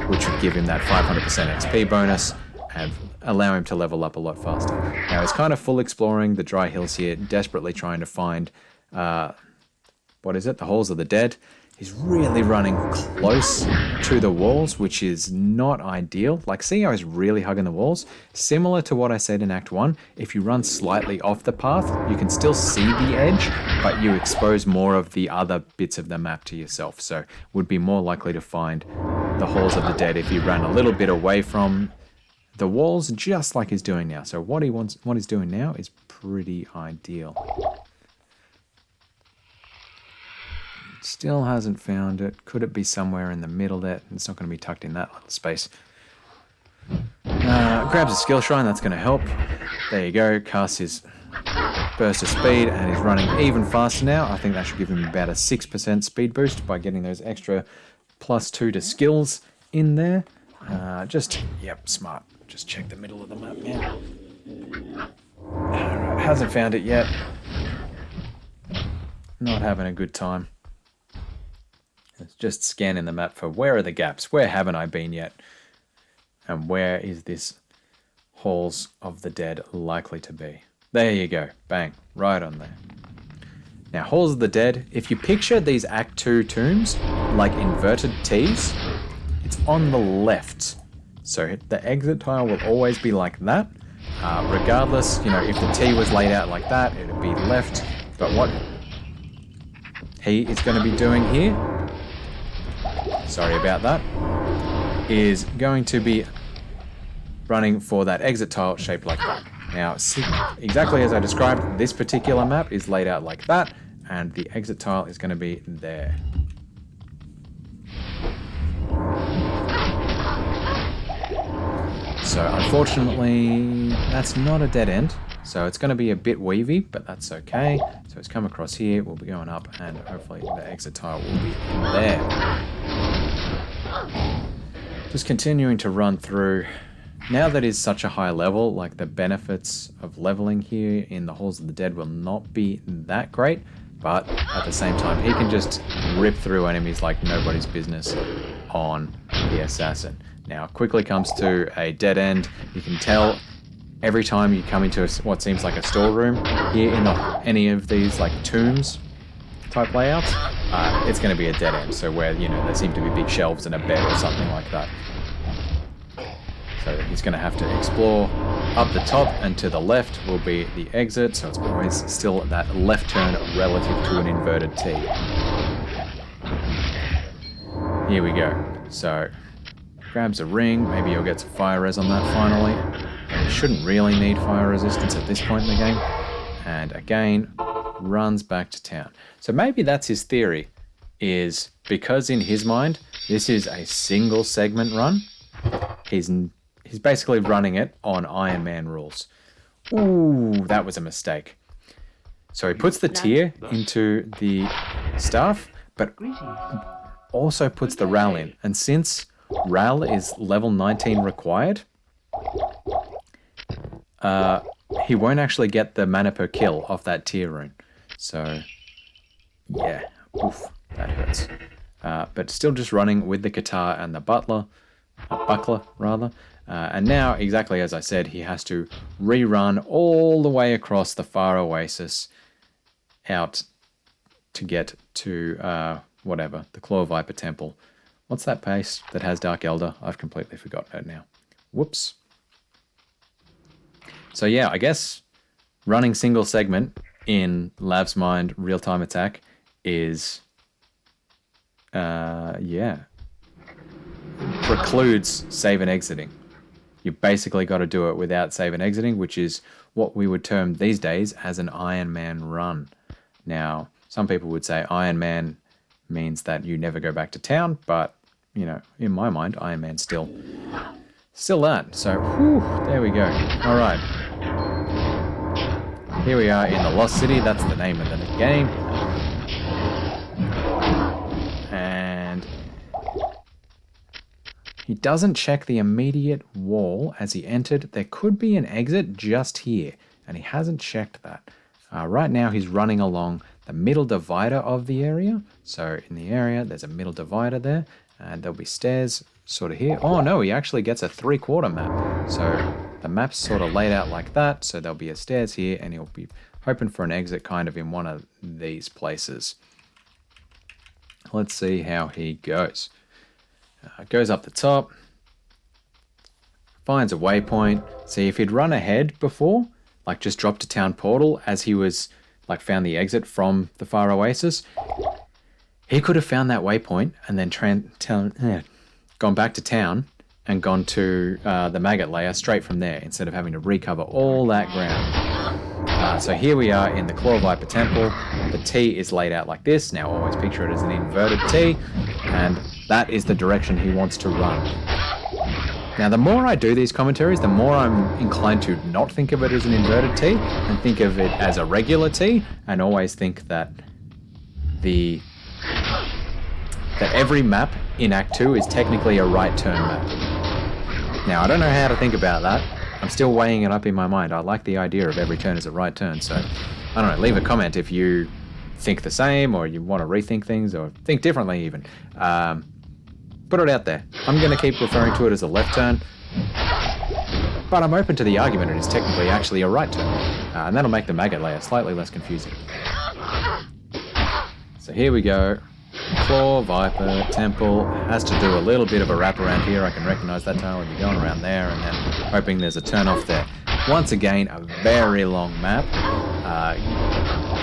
which would give him that 500% XP bonus and allow him to level up a lot faster. Now he's kind of full exploring the dry hills here, desperately trying to find, what is it, the Halls of the Dead. He's really running close to the walls, which is not ideal. Like, see how he's really hugging the walls? Similar to what I said in Act 1, if you run slightly off the path, you can still see the edge, but you expose more of the other bits of the map to yourself. So would be more likely to find the Halls of the Dead if you ran a little bit away from the walls, just like he's doing now. So what he's doing now is pretty ideal. Still hasn't found it. Could it be somewhere in the middle there? It's not going to be tucked in that little space. Grabs a skill shrine, that's going to help. There you go, casts his burst of speed and he's running even faster now. I think that should give him about a 6% speed boost by getting those extra +2 to skills in there. Yep, smart. Just check the middle of the map, man. Alright, hasn't found it yet. Not having a good time. It's just scanning the map for where are the gaps? Where haven't I been yet? And where is this Halls of the Dead likely to be? There you go. Bang. Right on there. Now, Halls of the Dead, if you picture these Act 2 tombs like inverted T's, it's on the left. So the exit tile will always be like that. Regardless, you know, if the T was laid out like that, it would be left. But what he is going to be doing here, sorry about that, is going to be running for that exit tile shaped like that. Now, exactly as I described, this particular map is laid out like that, and the exit tile is going to be there. So unfortunately, that's not a dead end. So it's going to be a bit weavy, but that's okay. So it's come across here, we'll be going up, and hopefully the exit tile will be there. Just continuing to run through. Now that is such a high level, like the benefits of leveling here in the Halls of the Dead will not be that great, but at the same time, he can just rip through enemies like nobody's business on the Assassin. Now, quickly comes to a dead end. You can tell every time you come into what seems like a storeroom here in any of these like tombs type layouts, it's going to be a dead end. So where, you know, there seem to be big shelves and a bed or something like that. So he's going to have to explore. Up the top and to the left will be the exit, so it's always still that left turn relative to an inverted T. Here we go. So grabs a ring, maybe he'll get some fire res on that finally. He shouldn't really need fire resistance at this point in the game. And again, runs back to town. So maybe that's his theory, is because in his mind, this is a single segment run, he's basically running it on Iron Man rules. Ooh, that was a mistake. So he puts the tier into the staff, but also puts the RAL in. And since RAL is level 19 required, he won't actually get the mana per kill off that tier rune. So, yeah, oof, that hurts. But still just running with the Guitar and the buckler rather. And now, exactly as I said, he has to rerun all the way across the Far Oasis out to get to, the Claw Viper Temple. What's that place that has Dark Elder? I've completely forgotten it now. Whoops. So yeah, I guess running single segment in LaVsr Mind real-time attack is, precludes save and exiting. You basically got to do it without save and exiting, which is what we would term these days as an Iron Man run. Now, some people would say Iron Man means that you never go back to town, but, you know, in my mind, Iron Man's still that. So, whew, there we go. All right. Here we are in the Lost City. That's the name of the game. And he doesn't check the immediate wall as he entered. There could be an exit just here, and he hasn't checked that. Right now, he's running along the middle divider of the area. So in the area, there's a middle divider there, and there'll be stairs sort of here. Oh no, he actually gets a 3/4 map. So the map's sort of laid out like that. So there'll be a stairs here, and he'll be hoping for an exit kind of in one of these places. Let's see how he goes. Goes up the top, finds a waypoint. See, if he'd run ahead before, like just dropped to town portal as he was, like found the exit from the Far Oasis, he could have found that waypoint and then gone back to town and gone to the maggot layer straight from there instead of having to recover all that ground. So here we are in the Claw Viper Temple. The T is laid out like this. Now always picture it as an inverted T, and that is the direction he wants to run. Now the more I do these commentaries, the more I'm inclined to not think of it as an inverted T and think of it as a regular T, and always think that every map in Act 2 is technically a right turn map. Now I don't know how to think about that. I'm still weighing it up in my mind. I like the idea of every turn is a right turn. So, I don't know, leave a comment if you think the same or you want to rethink things or think differently even. Put it out there. I'm going to keep referring to it as a left turn. But I'm open to the argument it is technically actually a right turn. And that'll make the maggot layer slightly less confusing. So here we go. Claw, Viper, Temple. Has to do a little bit of a wrap around here. I can recognize that tunnel. You're going around there and then hoping there's a turn off there. Once again, a very long map.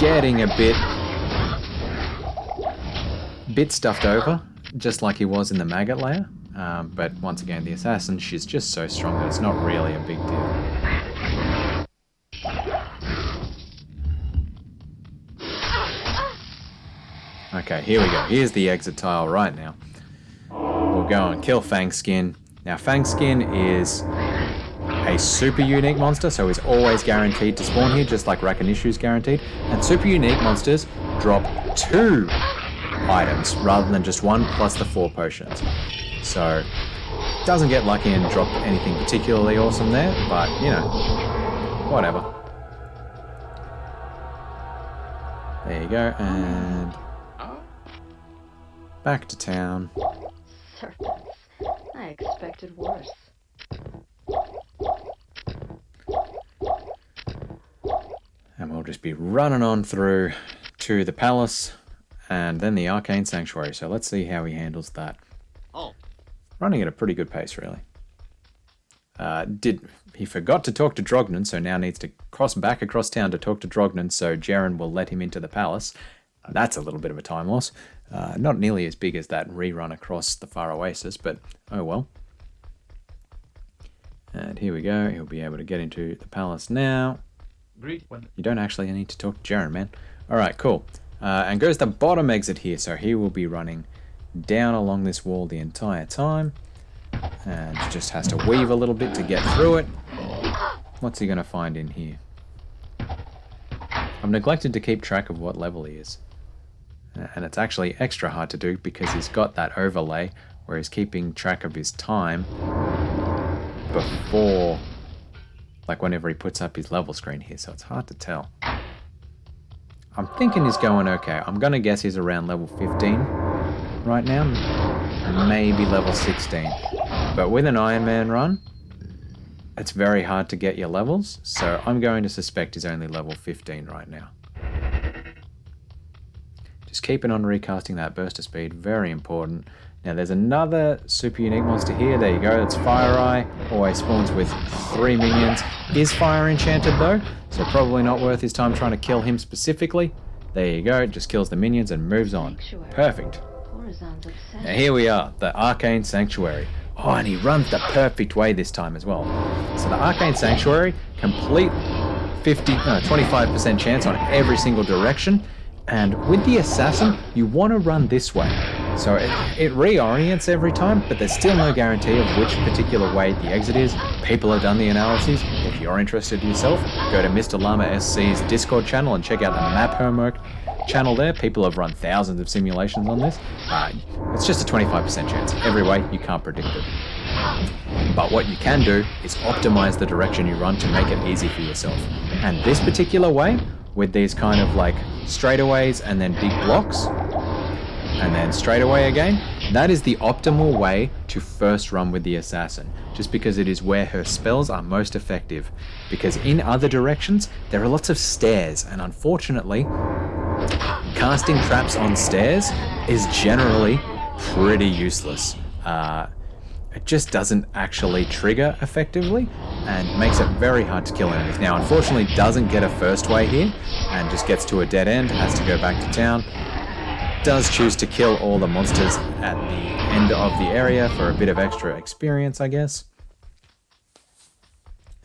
Getting a bit stuffed over, just like he was in the maggot layer. But once again, the assassin, she's just so strong that it's not really a big deal. Okay, here we go. Here's the exit tile right now. We'll go and kill Fangskin. Now, Fangskin is a super unique monster, so he's always guaranteed to spawn here, just like Rakinishu's guaranteed. And super unique monsters drop 2 items rather than just 1 plus the 4 potions. So, doesn't get lucky and drop anything particularly awesome there, but, you know, whatever. There you go, and back to town. Serpents. I expected worse. And we'll just be running on through to the palace and then the Arcane Sanctuary. So let's see how he handles that. Running at a pretty good pace, really. He forgot to talk to Drognan, so now needs to cross back across town to talk to Drognan, so Jaren will let him into the palace. That's a little bit of a time loss. Not nearly as big as that rerun across the Far Oasis, but oh well. And here we go. He'll be able to get into the palace now. You don't actually need to talk to Jaren, man. Alright, cool. And goes the bottom exit here, so he will be running down along this wall the entire time. And just has to weave a little bit to get through it. What's he going to find in here? I've neglected to keep track of what level he is. And it's actually extra hard to do because he's got that overlay where he's keeping track of his time before, like whenever he puts up his level screen here, so it's hard to tell. I'm thinking he's going okay. I'm going to guess he's around level 15 right now, maybe level 16. But with an Iron Man run, it's very hard to get your levels, so I'm going to suspect he's only level 15 right now. Just keeping on recasting that burst of speed, very important. Now there's another super unique monster here, there you go, it's Fire Eye, always spawns with 3 minions. Is Fire enchanted though, so probably not worth his time trying to kill him specifically. There you go, just kills the minions and moves on. Perfect. Now here we are, the Arcane Sanctuary. Oh, and he runs the perfect way this time as well. So the Arcane Sanctuary, complete 25% chance on every single direction. And with the Assassin, you want to run this way. So it reorients every time, but there's still no guarantee of which particular way the exit is. People have done the analyses. If you're interested yourself, go to Mr. Llama SC's Discord channel and check out the map homework channel there. People have run thousands of simulations on this. It's just a 25% chance. Every way, you can't predict it. But what you can do is optimize the direction you run to make it easy for yourself. And this particular way, with these kind of like straightaways and then big blocks, and then straightaway again, that is the optimal way to first run with the Assassin, just because it is where her spells are most effective. Because in other directions, there are lots of stairs, and unfortunately, casting traps on stairs is generally pretty useless. It just doesn't actually trigger effectively and makes it very hard to kill enemies. Now, unfortunately, doesn't get a first way here and just gets to a dead end, has to go back to town. Does choose to kill all the monsters at the end of the area for a bit of extra experience, I guess.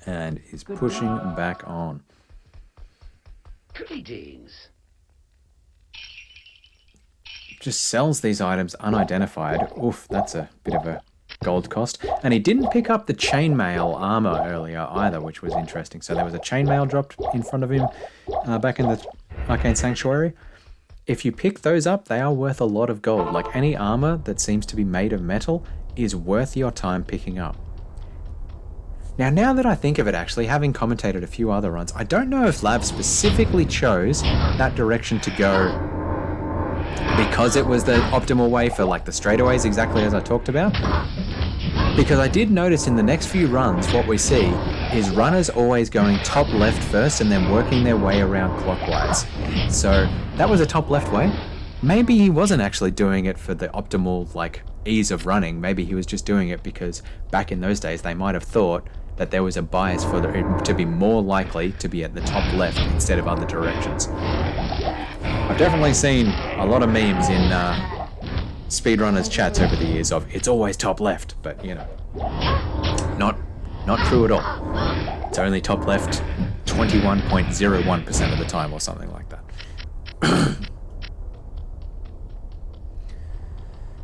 And is pushing back on. Greetings. Just sells these items unidentified. Oof, that's a bit of a gold cost. And he didn't pick up the chainmail armor earlier either, which was interesting. So there was a chainmail dropped in front of him back in the Arcane Sanctuary. If you pick those up, they are worth a lot of gold. Like any armor that seems to be made of metal is worth your time picking up. Now that I think of it, actually, having commentated a few other runs, I don't know if Lav specifically chose that direction to go because it was the optimal way for like the straightaways, exactly as I talked about. Because I did notice in the next few runs, what we see is runners always going top left first and then working their way around clockwise. So that was a top left way. Maybe he wasn't actually doing it for the optimal like ease of running. Maybe he was just doing it because back in those days they might have thought that there was a bias for it to be more likely to be at the top left instead of other directions. I've definitely seen a lot of memes in speedrunners chats over the years of it's always top left, but you know, not true at all. It's only top left 21.01% of the time or something like that.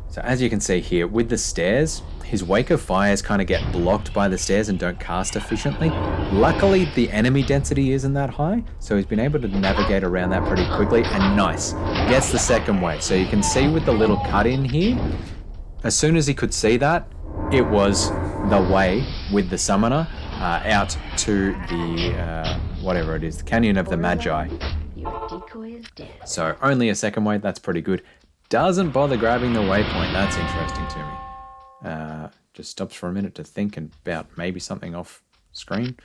So as you can see here, with the stairs, his Wake of Fires kind of get blocked by the stairs and don't cast efficiently. Luckily, the enemy density isn't that high, so he's been able to navigate around that pretty quickly, and nice. Gets the second wave. So you can see with the little cut in here, as soon as he could see that, it was the way with the summoner out to the, whatever it is, the Canyon of the Magi. Your decoy is dead. So only a second wave, that's pretty good. Doesn't bother grabbing the waypoint, that's interesting to me. Just stops for a minute to think about maybe something off screen.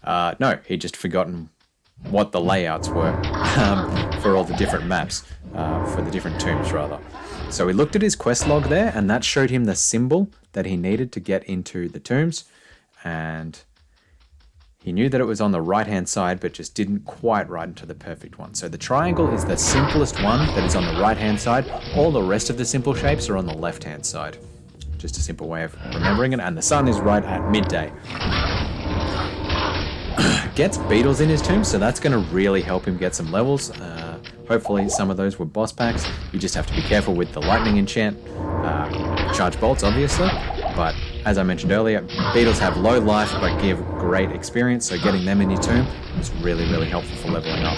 No, he'd just forgotten what the layouts were for all the different maps, for the different tombs rather. So he looked at his quest log there, and that showed him the symbol that he needed to get into the tombs, and he knew that it was on the right-hand side, but just didn't quite write into the perfect one. So the triangle is the simplest one that is on the right-hand side. All the rest of the simple shapes are on the left-hand side. Just a simple way of remembering it. And the sun is right at midday. Gets beetles in his tomb, so that's going to really help him get some levels. Hopefully some of those were boss packs. You just have to be careful with the lightning enchant. Charge bolts, obviously. But as I mentioned earlier, beetles have low life but give great experience, so getting them in your tomb is really, really helpful for leveling up.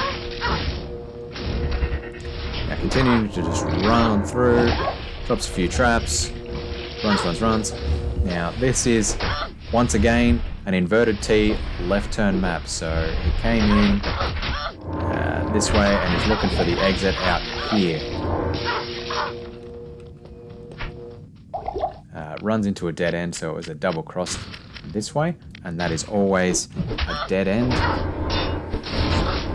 Now continuing to just run through, drops a few traps, runs. Now this is, once again, an inverted T left turn map, so he came in this way and is looking for the exit out here. Runs into a dead end, so it was a double cross this way, and that is always a dead end.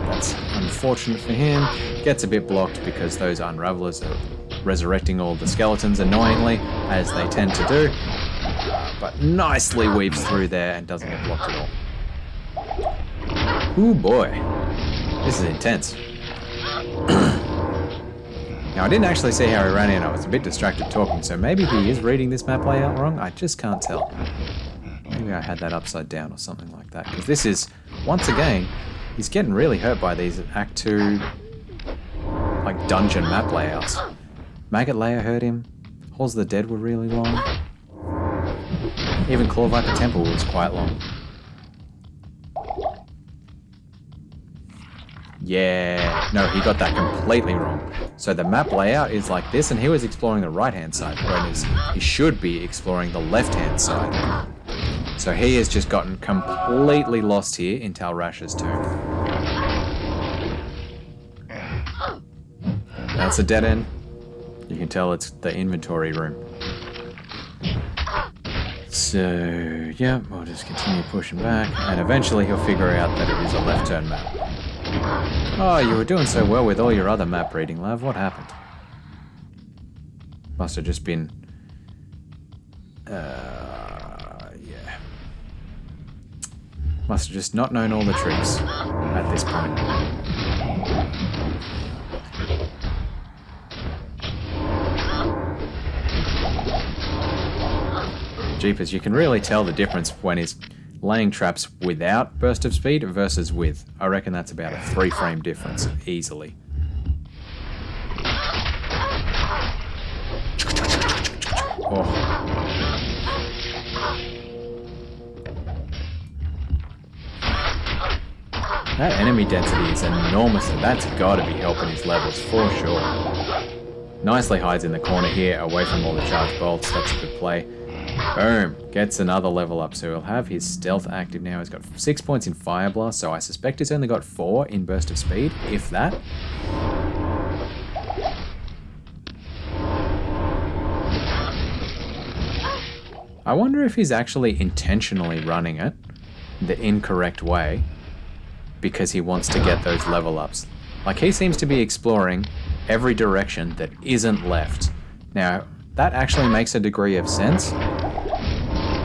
That's unfortunate for him. Gets a bit blocked because those unravelers are resurrecting all the skeletons annoyingly, as they tend to do, but nicely weaves through there and doesn't get blocked at all. Ooh boy, this is intense. Now, I didn't actually see how he ran in. I was a bit distracted talking, so maybe he is reading this map layout wrong. I just can't tell. Maybe I had that upside down or something like that. Because this is, once again, he's getting really hurt by these Act 2, like, dungeon map layouts. Maggot Layer hurt him. Halls of the Dead were really long. Even Claw Viper Temple was quite long. Yeah, no, he got that completely wrong. So the map layout is like this, and he was exploring the right-hand side, whereas he should be exploring the left-hand side. So he has just gotten completely lost here in Talrash's tomb. That's a dead end. You can tell it's the inventory room. So, yeah, we'll just continue pushing back, and eventually he'll figure out that it is a left-turn map. Oh, you were doing so well with all your other map reading, Lav. What happened? Must have just been... yeah. Must have just not known all the tricks at this point. Jeepers, you can really tell the difference when he's laying traps without burst of speed versus with. I reckon that's about a 3-frame difference, easily. Oh. That enemy density is enormous, and that's got to be helping his levels for sure. Nicely hides in the corner here, away from all the charge bolts. That's a good play. Boom. Gets another level up. So he'll have his stealth active now. He's got 6 points in Fire Blast. So I suspect he's only got 4 in Burst of Speed, if that. I wonder if he's actually intentionally running it the incorrect way because he wants to get those level ups. Like, he seems to be exploring every direction that isn't left. Now, that actually makes a degree of sense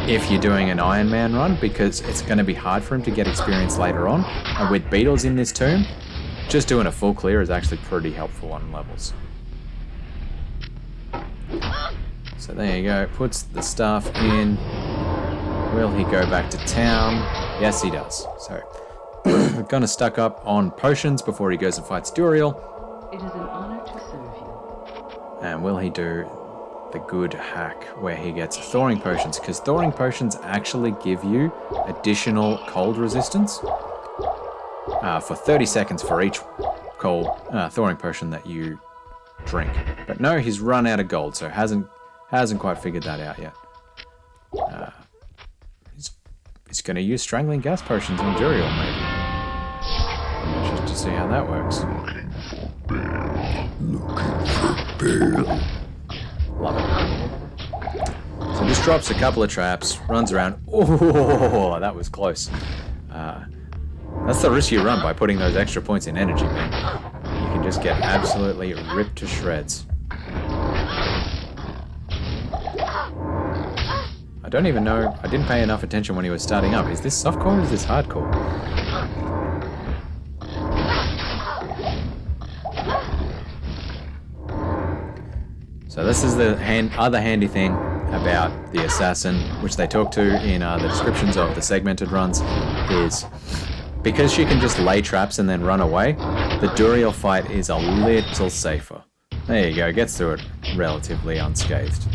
if you're doing an Iron Man run, because it's going to be hard for him to get experience later on. And with beetles in this tomb, just doing a full clear is actually pretty helpful on levels. So there you go, puts the stuff in. Will he go back to town? Yes, he does. So, we're going to stock up on potions before he goes and fights Duriel. It is an honor to serve you. And will he do the good hack where he gets thawing potions? Because thawing potions actually give you additional cold resistance for 30 seconds for each cold thawing potion that you drink. But no, he's run out of gold, so hasn't quite figured that out yet. He's going to use strangling gas potions on Duriel, maybe. I'm interested to see how that works. Love it. So just drops a couple of traps, runs around. Oh, that was close. That's the risk you run by putting those extra points in energy, man. You can just get absolutely ripped to shreds. I don't even know, I didn't pay enough attention when he was starting up. Is this softcore or is this hardcore? So this is the other handy thing about the assassin, which they talk to in the descriptions of the segmented runs, is because she can just lay traps and then run away, the Duriel fight is a little safer. There you go, gets through it relatively unscathed.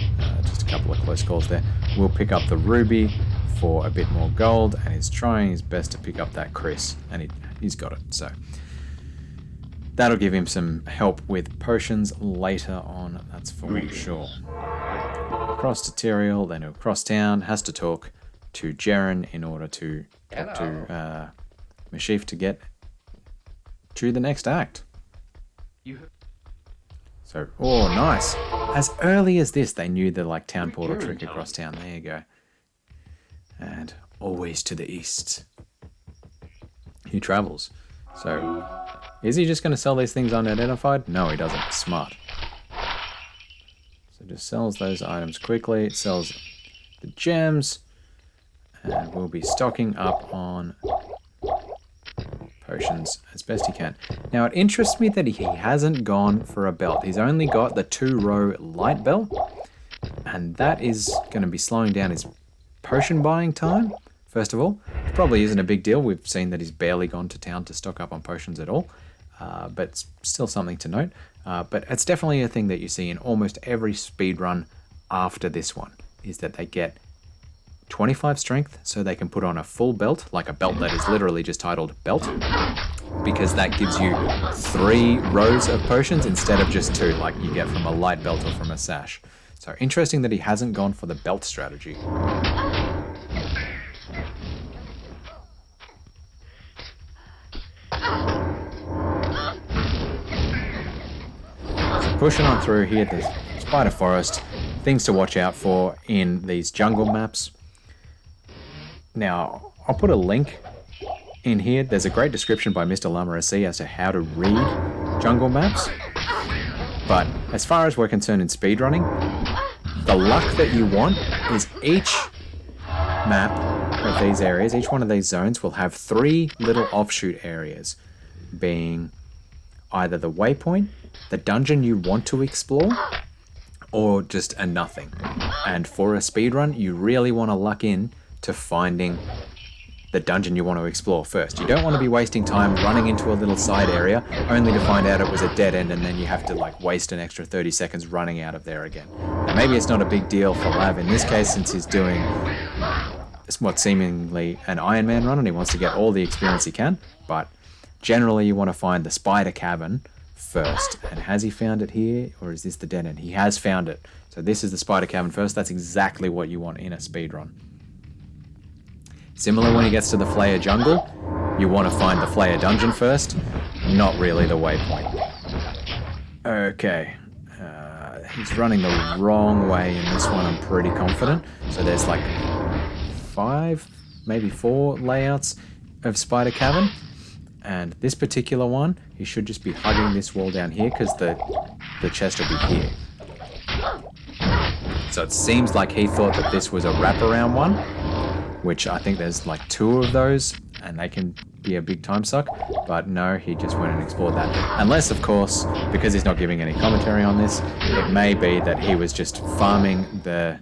Just a couple of close calls there. We'll pick up the ruby for a bit more gold, and he's trying his best to pick up that Chris, and he's got it. So that'll give him some help with potions later on, that's for sure. Across to Tyrael, then across town, has to talk to Jaren in order to talk to Mashif to get to the next act. So, oh, nice. As early as this, they knew the like town portal trick across town. There you go. And always to the east. He travels. So, is he just going to sell these things unidentified? No, he doesn't. Smart. So just sells those items quickly. Sells the gems. And we'll be stocking up on potions as best he can. Now, it interests me that he hasn't gone for a belt. He's only got the 2-row light belt, and that is going to be slowing down his potion buying time, first of all. It probably isn't a big deal. We've seen that he's barely gone to town to stock up on potions at all, but it's still something to note. But it's definitely a thing that you see in almost every speedrun after this one, is that they get 25 strength so they can put on a full belt, like a belt that is literally just titled belt, because that gives you 3 rows of potions instead of just 2 like you get from a light belt or from a sash. So interesting that he hasn't gone for the belt strategy. So pushing on through here, there's Spider Forest, things to watch out for in these jungle maps. Now, I'll put a link in here. There's a great description by Mr. LaVsr as to how to read jungle maps. But as far as we're concerned in speedrunning, the luck that you want is each map of these areas, each one of these zones will have 3 little offshoot areas, being either the waypoint, the dungeon you want to explore, or just a nothing. And for a speedrun, you really want to luck in to finding the dungeon you want to explore first. You don't want to be wasting time running into a little side area only to find out it was a dead end, and then you have to like waste an extra 30 seconds running out of there again. Now maybe it's not a big deal for Lav in this case, since he's doing what's seemingly an Iron Man run and he wants to get all the experience he can, but generally you want to find the spider cavern first. And has he found it here, or is this the dead end? He has found it. So this is the spider cavern first. That's exactly what you want in a speedrun. Similar when he gets to the Flayer jungle, you want to find the Flayer dungeon first, not really the waypoint. Okay, he's running the wrong way in this one, I'm pretty confident. So there's like 5, maybe 4 layouts of Spider Cavern. And this particular one, he should just be hugging this wall down here because the chest will be here. So it seems like he thought that this was a wraparound one, which I think there's like 2 of those, and they can be a big time suck. But no, he just went and explored that. Unless, of course, because he's not giving any commentary on this, it may be that he was just farming the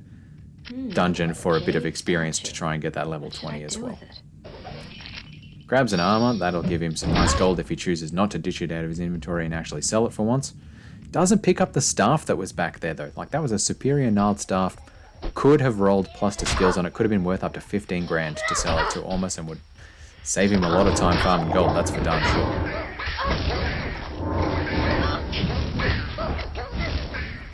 dungeon for a bit of experience to try and get that level 20 as well. Grabs an armor, that'll give him some nice gold if he chooses not to ditch it out of his inventory and actually sell it for once. Doesn't pick up the staff that was back there though. Like, that was a superior gnarled staff. Could have rolled plus to skills on it. Could have been worth up to 15 grand to sell it to Ormus, and would save him a lot of time farming gold, that's for darn sure.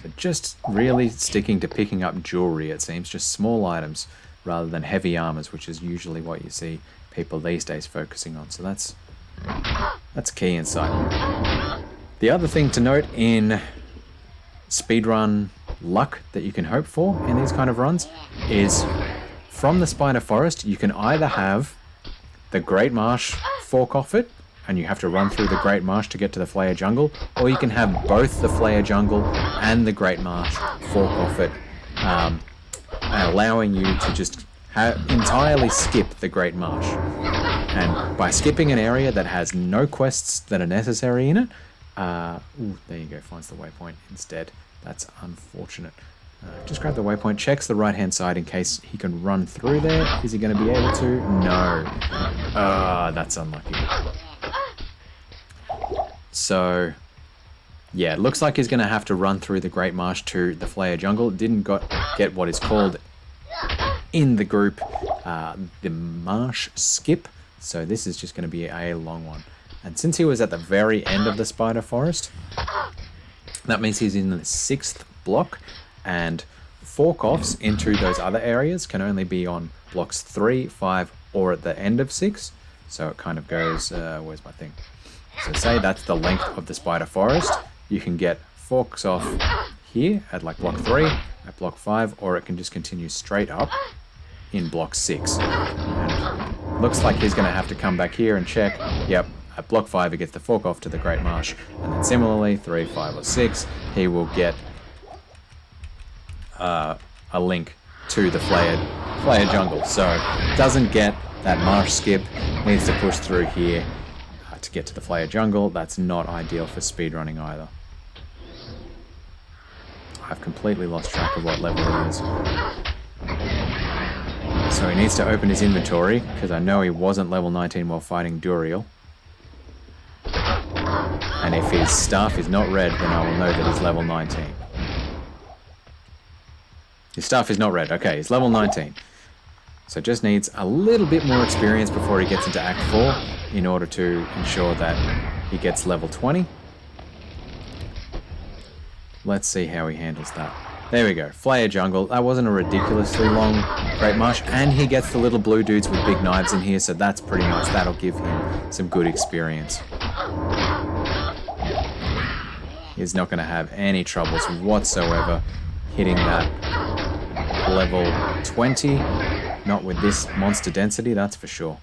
So just really sticking to picking up jewelry, it seems. Just small items rather than heavy armors, which is usually what you see people these days focusing on. So that's key insight. The other thing to note in speedrun luck that you can hope for in these kind of runs is from the Spider Forest, you can either have the Great Marsh fork off it, and you have to run through the Great Marsh to get to the Flayer Jungle, or you can have both the Flayer Jungle and the Great Marsh fork off it, allowing you to just entirely skip the Great Marsh. And by skipping an area that has no quests that are necessary in it, there you go, finds the waypoint instead. That's unfortunate. Just grab the waypoint, checks the right hand side in case he can run through there. Is he going to be able to? No. That's unlucky. So, yeah, it looks like he's going to have to run through the Great Marsh to the Flayer Jungle. Didn't get what is called in the group the Marsh Skip. So this is just going to be a long one. And since he was at the very end of the Spider Forest, that means he's in the 6th block, and fork-offs into those other areas can only be on blocks 3, 5, or at the end of 6. So it kind of goes, where's my thing? So say that's the length of the Spider Forest. You can get forks off here at like block 3, at block 5, or it can just continue straight up in block 6. And looks like he's going to have to come back here and check. Yep, at block 5 he gets the fork off to the Great Marsh, and then similarly 3, 5, or 6 he will get a link to the Flayer Jungle. So doesn't get that marsh skip, needs to push through here to get to the Flayer Jungle. That's not ideal for speedrunning either. I've completely lost track of what level it is. So he needs to open his inventory, because I know he wasn't level 19 while fighting Duriel. And if his staff is not red, then I will know that he's level 19. His staff is not red. Okay, he's level 19. So just needs a little bit more experience before he gets into Act 4 in order to ensure that he gets level 20. Let's see how he handles that. There we go, Flayer Jungle. That wasn't a ridiculously long Great Marsh, and he gets the little blue dudes with big knives in here, so that's pretty nice. That'll give him some good experience. He's not going to have any troubles whatsoever hitting that level 20. Not with this monster density, that's for sure.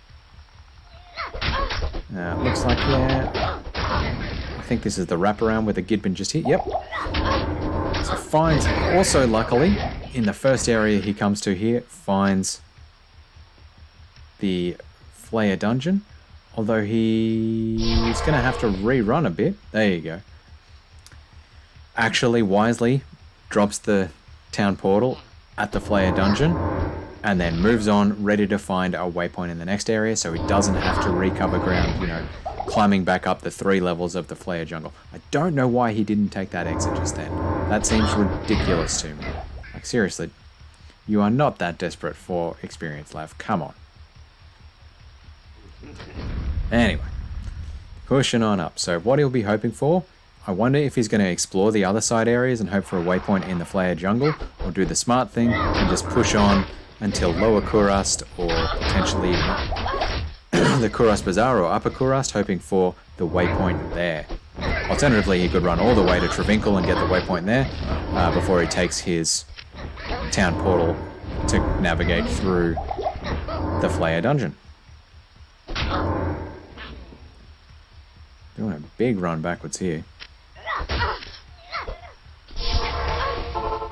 Looks like, yeah, I think this is the wraparound where the Gidbin just hit. Yep. So finds, also luckily, in the first area he comes to here, finds the Flayer dungeon. Although he's going to have to rerun a bit. There you go. Actually, wisely, drops the town portal at the Flayer dungeon, and then moves on, ready to find a waypoint in the next area, so he doesn't have to recover ground, you know, climbing back up the 3 levels of the Flayer jungle. I don't know why he didn't take that exit just then. That seems ridiculous to me. Like, seriously, you are not that desperate for experience, Lav. Come on. Anyway, pushing on up. So what he'll be hoping for I wonder if he's going to explore the other side areas and hope for a waypoint in the Flare jungle, or do the smart thing and just push on until Lower Kurast or potentially the Kurast Bazaar or Upper Kurast, hoping for the waypoint there. Alternatively, he could run all the way to Travinkel and get the waypoint there before he takes his town portal to navigate through the Flare dungeon. Doing a big run backwards here.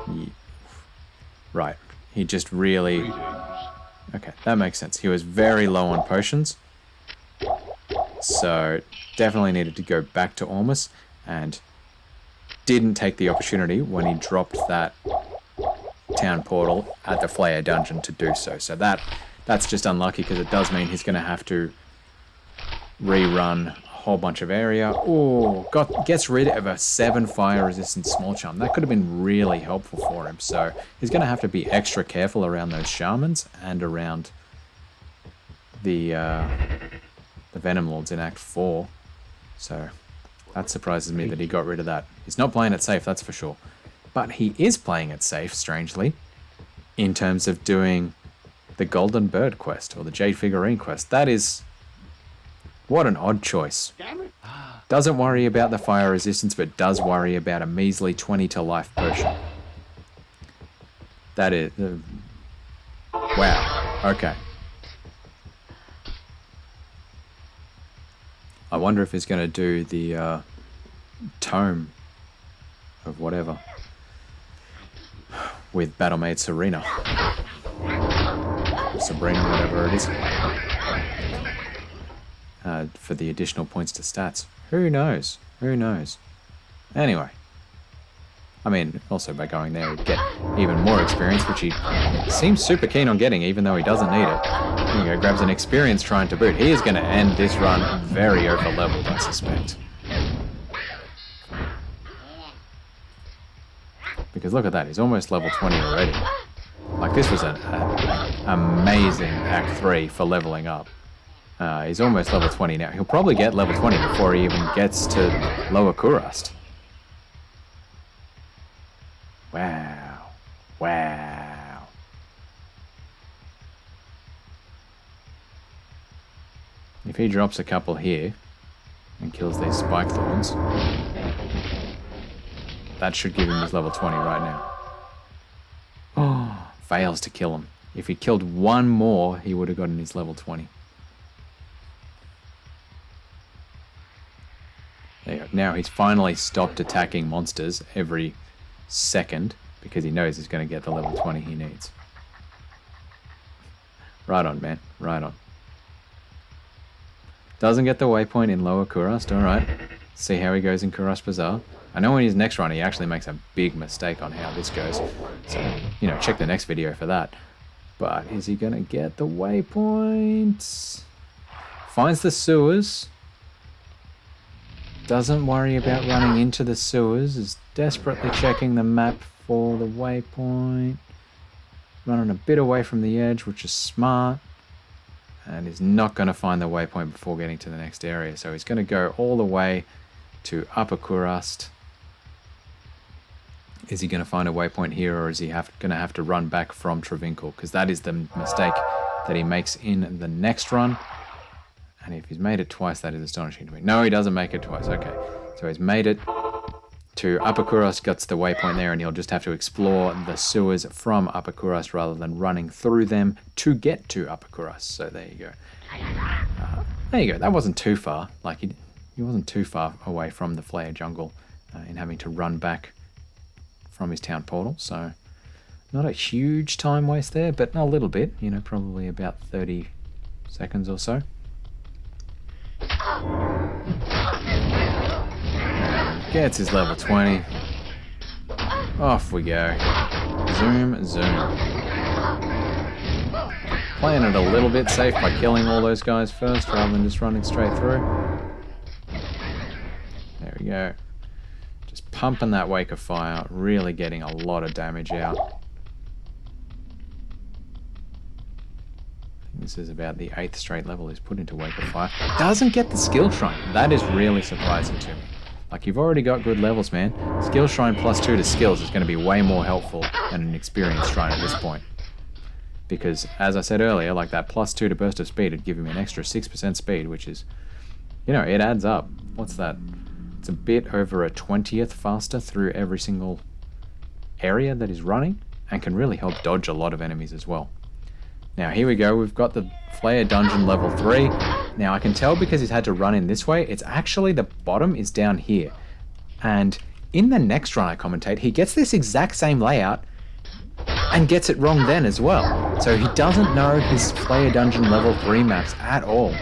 Yeah. Right, he just really... Okay, that makes sense. He was very low on potions, so definitely needed to go back to Ormus, and didn't take the opportunity when he dropped that town portal at the Flare dungeon to do so. So that's just unlucky, because it does mean he's going to have to rerun a whole bunch of area. Oh, gets rid of a 7 fire resistant small charm. That could have been really helpful for him. So he's going to have to be extra careful around those shamans and around the Venom Lords in Act 4. So that surprises me that he got rid of that. He's not playing it safe, that's for sure. But he is playing it safe, strangely, in terms of doing the Golden Bird quest or the Jade Figurine quest. That is... What an odd choice. Doesn't worry about the fire resistance, but does worry about a measly 20 to life potion. That is... wow. Okay. I wonder if he's going to do the tome of whatever with Battlemaid Serena. Sabrina, whatever it is. For the additional points to stats. Who knows? Who knows? Anyway. I mean, also by going there, he'd get even more experience, which he seems super keen on getting, even though he doesn't need it. There you go, grabs an experience trying to boot. He is going to end this run very over-leveled, I suspect. Because look at that, he's almost level 20 already. Like, this was an amazing Act 3 for leveling up. He's almost level 20 now. He'll probably get level 20 before he even gets to Lower Kurast. Wow. Wow. If he drops a couple here and kills these Spike Thorns, that should give him his level 20 right now. Oh, fails to kill him. If he killed one more, he would have gotten his level 20. There you go. Now he's finally stopped attacking monsters every second because he knows he's going to get the level 20 he needs. Right on, man. Right on. Doesn't get the waypoint in Lower Kurast. Alright. See how he goes in Kurast Bazaar. I know in his next run he actually makes a big mistake on how this goes. So, you know, check the next video for that. But is he going to get the waypoint? Finds the sewers. Doesn't worry about running into the sewers. Is desperately checking the map for the waypoint. Running a bit away from the edge, which is smart. And is not going to find the waypoint before getting to the next area. So he's going to go all the way to Upper Kurast. Is he going to find a waypoint here, or is he going to have to run back from Travinkel? Because that is the mistake that he makes in the next run. And if he's made it twice, that is astonishing to me. No, he doesn't make it twice. Okay. So he's made it to Upper Kurast, gets the waypoint there, and he'll just have to explore the sewers from Upper Kurast rather than running through them to get to Upper Kurast. So there you go. There you go. That wasn't too far. Like, he wasn't too far away from the Flare jungle in having to run back from his town portal. So not a huge time waste there, but a little bit. You know, probably about 30 seconds or so. Gets his level 20. Off we go. Zoom, zoom. Playing it a little bit safe by killing all those guys first rather than just running straight through. There we go. Just pumping that Wake of Fire, really getting a lot of damage out. This is about the 8th straight level he's put into Wake of Fire. Doesn't get the skill shrine. That is really surprising to me. Like, you've already got good levels, man. Skill Shrine +2 to skills is going to be way more helpful than an Experience Shrine at this point. Because, as I said earlier, like that +2 to burst of speed would give him an extra 6% speed, which is, you know, it adds up. What's that? It's a bit over a 20th faster through every single area that he's running, and can really help dodge a lot of enemies as well. Now here we go, we've got the Flare Dungeon level 3. Now I can tell because he's had to run in this way, it's actually the bottom is down here. And in the next run I commentate, he gets this exact same layout and gets it wrong then as well. So he doesn't know his Flare Dungeon level 3 maps at all.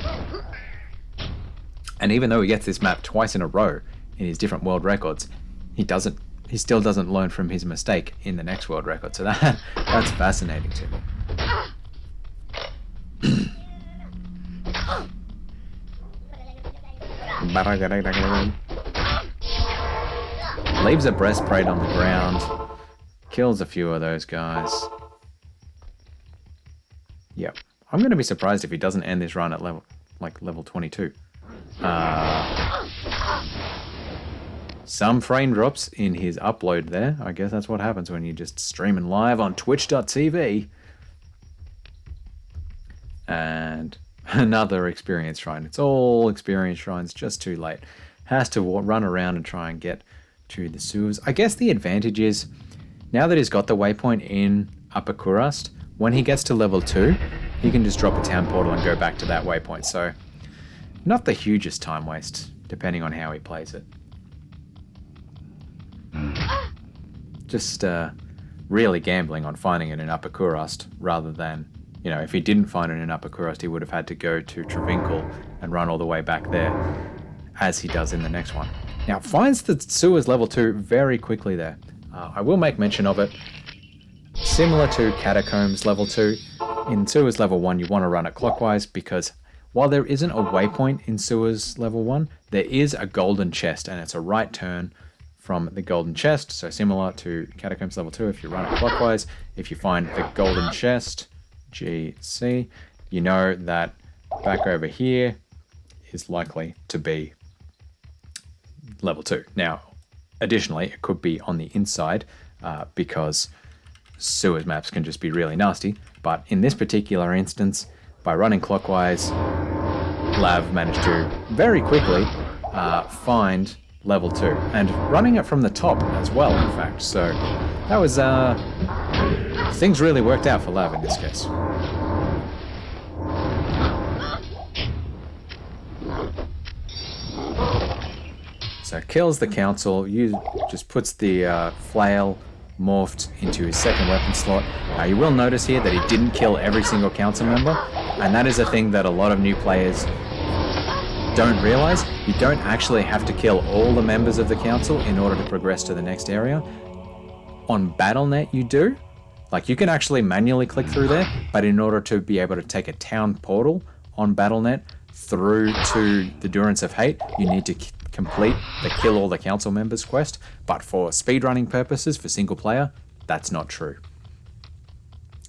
And even though he gets this map twice in a row in his different world records, he still doesn't learn from his mistake in the next world record. So that's fascinating to me. Leaves a breastplate on the ground, kills a few of those guys. Yep, I'm going to be surprised if he doesn't end this run at level 22. Some frame drops in his upload there. I guess that's what happens when you're just streaming live on twitch.tv. And another Experience Shrine. It's all Experience Shrines, just too late. Has to run around and try and get to the sewers. I guess the advantage is, now that he's got the waypoint in Upper Kurast, when he gets to level 2, he can just drop a town portal and go back to that waypoint. So, not the hugest time waste, depending on how he plays it. Just really gambling on finding it in Upper Kurast, rather than, you know, if he didn't find it in Upper Kurast, he would have had to go to Travinkel and run all the way back there, as he does in the next one. Now, finds the sewers level 2 very quickly there. I will make mention of it. Similar to Catacombs level 2, in sewers level 1 you want to run it clockwise, because while there isn't a waypoint in sewers level 1, there is a golden chest, and it's a right turn from the golden chest. So similar to Catacombs level 2, if you run it clockwise, if you find the golden chest, GC, you know that back over here is likely to be level 2. Now, additionally, it could be on the inside because sewers maps can just be really nasty. But in this particular instance, by running clockwise, Lav managed to very quickly find level 2, and running it from the top as well, in fact. So that was things really worked out for Lav in this case. So kills the council, just puts the flail morphed into his second weapon slot. You will notice here that he didn't kill every single council member, and that is a thing that a lot of new players don't realize. You don't actually have to kill all the members of the council in order to progress to the next area. On Battle.net you do. Like, you can actually manually click through there, but in order to be able to take a town portal on Battle.net through to the Durance of Hate, you need to complete the kill all the council members quest. But for speedrunning purposes, for single player, that's not true.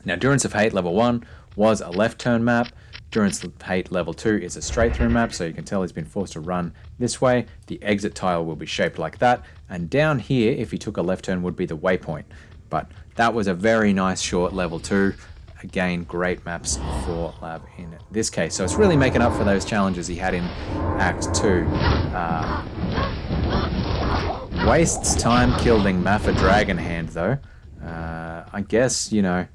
Now, Durance of Hate level 1 was a left turn map. Durance of Hate level 2 is a straight through map, so you can tell he's been forced to run this way. The exit tile will be shaped like that, and down here, if he took a left turn, would be the waypoint. But that was a very nice short level 2. Again, great maps for Lav in this case. So it's really making up for those challenges he had in Act 2. Wastes time killing Maffa Dragonhand though. I guess, you know,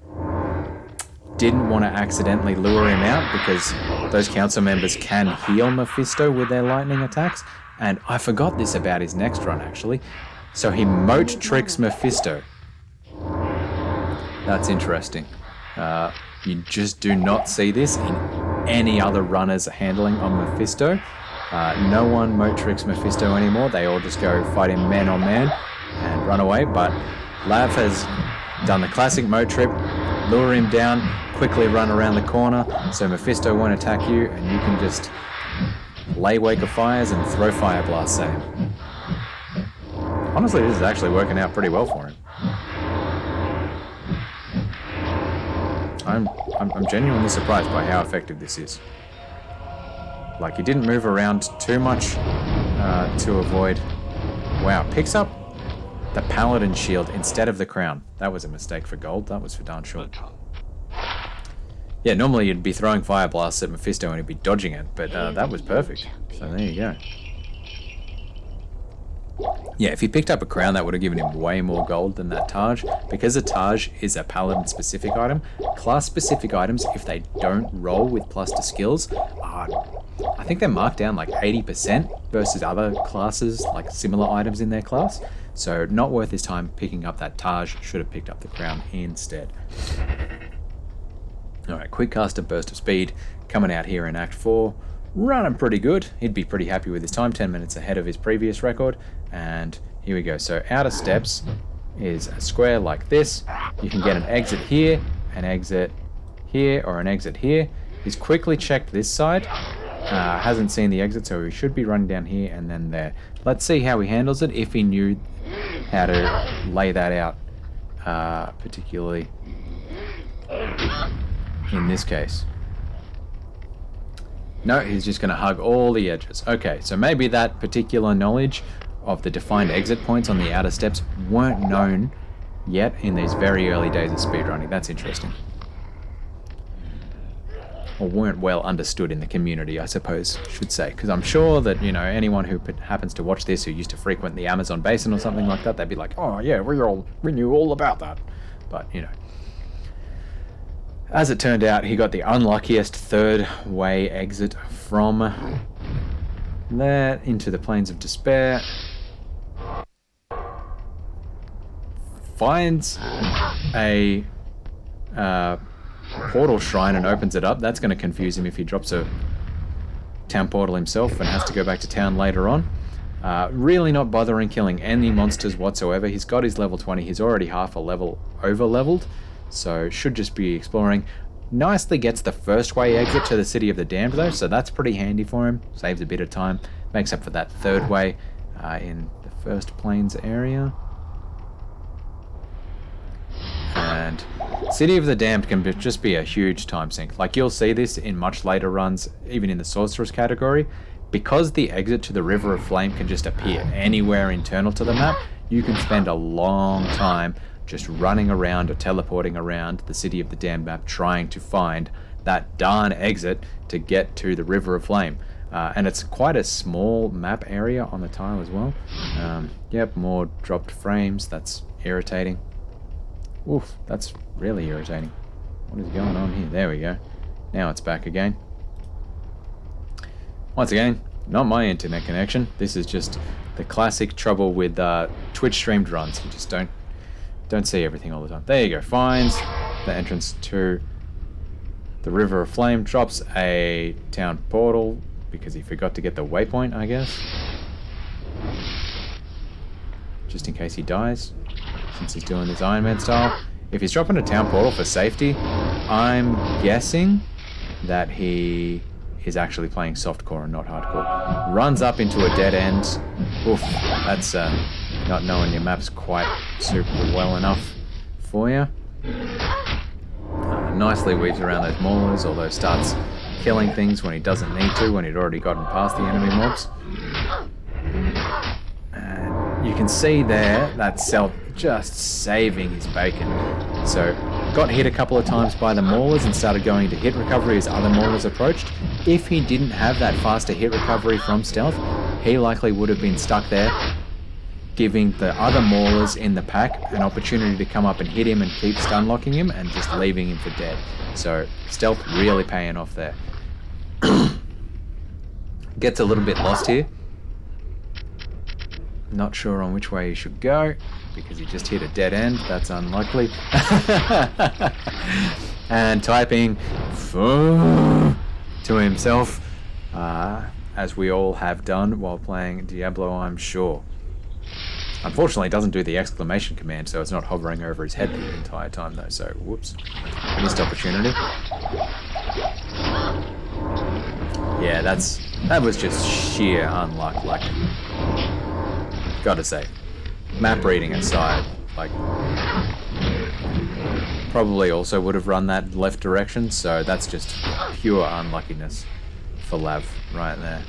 didn't want to accidentally lure him out, because those council members can heal Mephisto with their lightning attacks. And I forgot this about his next run actually. So he moat tricks Mephisto. That's interesting. You just do not see this in any other runners handling on Mephisto. No one moat tricks Mephisto anymore. They all just go fight him man on man and run away. But Lav has done the classic moat trip, lure him down, quickly run around the corner so Mephisto won't attack you, and you can just lay wake of fires and throw fire blasts at him. Honestly, this is actually working out pretty well for him. I'm genuinely surprised by how effective this is. Like, he didn't move around too much to avoid Wow, picks up the Paladin shield instead of the crown. That was a mistake for gold. That was for darn sure. Yeah, normally you'd be throwing fire blasts at Mephisto and he'd be dodging it, but that was perfect. So there you go. Yeah, if he picked up a crown, that would have given him way more gold than that Taj. Because a Taj is a Paladin-specific item, class-specific items, if they don't roll with plus to skills, I think they're marked down like 80% versus other classes, like similar items in their class. So not worth his time picking up that Taj. Should have picked up the crown instead. Alright, quick caster, burst of speed, coming out here in Act 4. Running pretty good. He'd be pretty happy with his time, 10 minutes ahead of his previous record. And here we go. So outer steps is a square like this. You can get an exit here, an exit here, or an exit here. He's quickly checked this side. Hasn't seen the exit, so he should be running down here and then there. Let's see how he handles it, if he knew how to lay that out, particularly in this case. No, he's just going to hug all the edges. Okay, so maybe that particular knowledge of the defined exit points on the outer steps weren't known yet in these very early days of speedrunning. That's interesting. Or weren't well understood in the community, I suppose, should say. Because I'm sure that, you know, anyone who happens to watch this who used to frequent the Amazon basin or something like that, they'd be like, oh yeah, we knew all about that. But, you know. As it turned out, he got the unluckiest third way exit from there into the Plains of Despair. Finds a portal shrine and opens it up. That's going to confuse him if he drops a town portal himself and has to go back to town later on. Really not bothering killing any monsters whatsoever. He's got his level 20. He's already half a level over-leveled. So should just be exploring. Nicely gets the first way exit to the City of the Damned though, so that's pretty handy for him. Saves a bit of time. Makes up for that third way in the first Plains area. And City of the Damned can just be a huge time sink. Like you'll see this in much later runs, even in the Sorcerer's category. Because the exit to the River of Flame can just appear anywhere internal to the map, you can spend a long time just running around or teleporting around the City of the Damned map trying to find that darn exit to get to the River of Flame. And it's quite a small map area on the tile as well. Yep, more dropped frames. That's irritating. Oof, that's really irritating. What is going on here? There we go. Now it's back again. Once again, not my internet connection. This is just the classic trouble with Twitch streamed runs. You just don't see everything all the time. There you go. Finds the entrance to the River of Flame. Drops a town portal because he forgot to get the waypoint, I guess. Just in case he dies, since he's doing this Iron Man style. If he's dropping a town portal for safety, I'm guessing that he is actually playing softcore and not hardcore. Runs up into a dead end. Oof, that's not knowing your maps quite super well enough for you. Nicely weaves around those maulers, although starts killing things when he doesn't need to, when he'd already gotten past the enemy mobs. And you can see there that Self just saving his bacon. So got hit a couple of times by the maulers and started going into hit recovery as other maulers approached. If he didn't have that faster hit recovery from stealth, he likely would have been stuck there, giving the other maulers in the pack an opportunity to come up and hit him and keep stun locking him and just leaving him for dead. So stealth really paying off there. Gets a little bit lost here. Not sure on which way he should go because he just hit a dead end. That's unlikely. And typing to himself, as we all have done while playing Diablo, I'm sure. Unfortunately, it doesn't do the exclamation command, so it's not hovering over his head the entire time, though. So, whoops. Missed opportunity. Yeah, that was just sheer unluck. Like, gotta say, map reading aside, like, probably also would have run that left direction, so that's just pure unluckiness for Lav right there.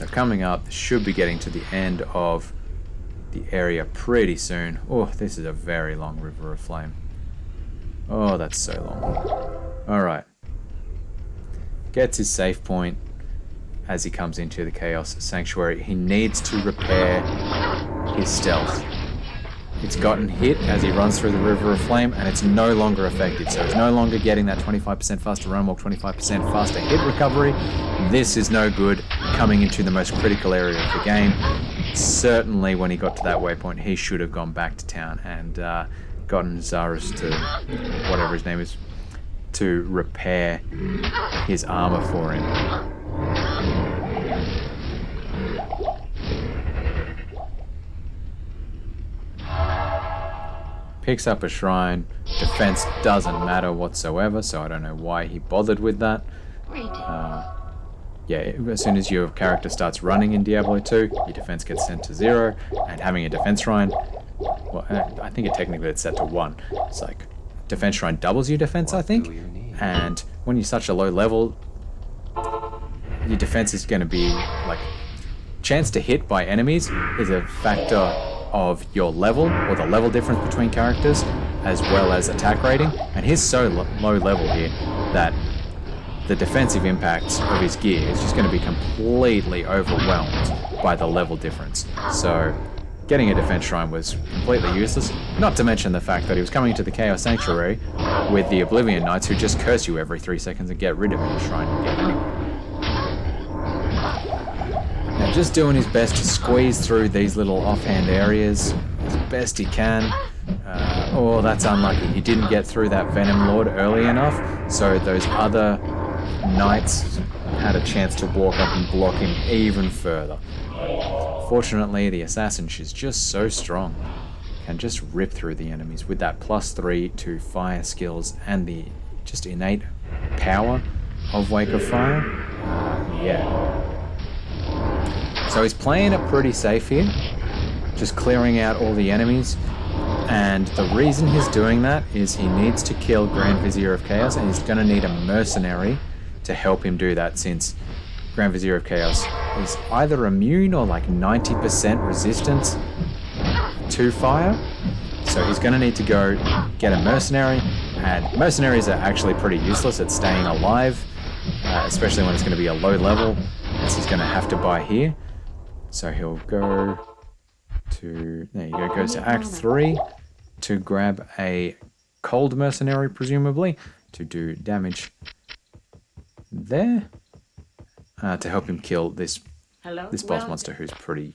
So coming up, should be getting to the end of the area pretty soon. Oh, this is a very long river of flame. Oh, that's so long. Alright. Gets his save point as he comes into the Chaos Sanctuary. He needs to repair his stealth. It's gotten hit as he runs through the River of Flame, and it's no longer effective. So he's no longer getting that 25% faster run walk, 25% faster hit recovery. This is no good coming into the most critical area of the game. Certainly when he got to that waypoint, he should have gone back to town and gotten Zarus to, whatever his name is, to repair his armor for him. Picks up a shrine. Defense doesn't matter whatsoever, so I don't know why he bothered with that. Yeah, as soon as your character starts running in Diablo 2, your defense gets sent to 0, and having a defense shrine, well, I think it's set to 1. It's like, defense shrine doubles your defense, I think, and when you're such a low level, your defense is going to be, like, chance to hit by enemies is a factor of your level, or the level difference between characters, as well as attack rating, and he's so low level here that the defensive impacts of his gear is just going to be completely overwhelmed by the level difference. So getting a defense shrine was completely useless, not to mention the fact that he was coming into the Chaos Sanctuary with the Oblivion Knights who just curse you every 3 seconds and get rid of any shrine you get anyway. Now just doing his best to squeeze through these little offhand areas as best he can. Oh, that's unlucky. He didn't get through that Venom Lord early enough, so those other knights had a chance to walk up and block him even further. Fortunately, the assassin, she's just so strong. Can just rip through the enemies with that +3 to fire skills and the just innate power of Wake of Fire. Yeah. So he's playing it pretty safe here, just clearing out all the enemies. And the reason he's doing that is he needs to kill Grand Vizier of Chaos, and he's going to need a mercenary to help him do that, since Grand Vizier of Chaos is either immune or like 90% resistance to fire. So he's going to need to go get a mercenary, and mercenaries are actually pretty useless at staying alive, especially when it's going to be a low level, as he's going to have to buy here. So he'll go to, there you go, goes to Act 3 to grab a cold mercenary, presumably, to do damage there, to help him kill this boss monster who's pretty,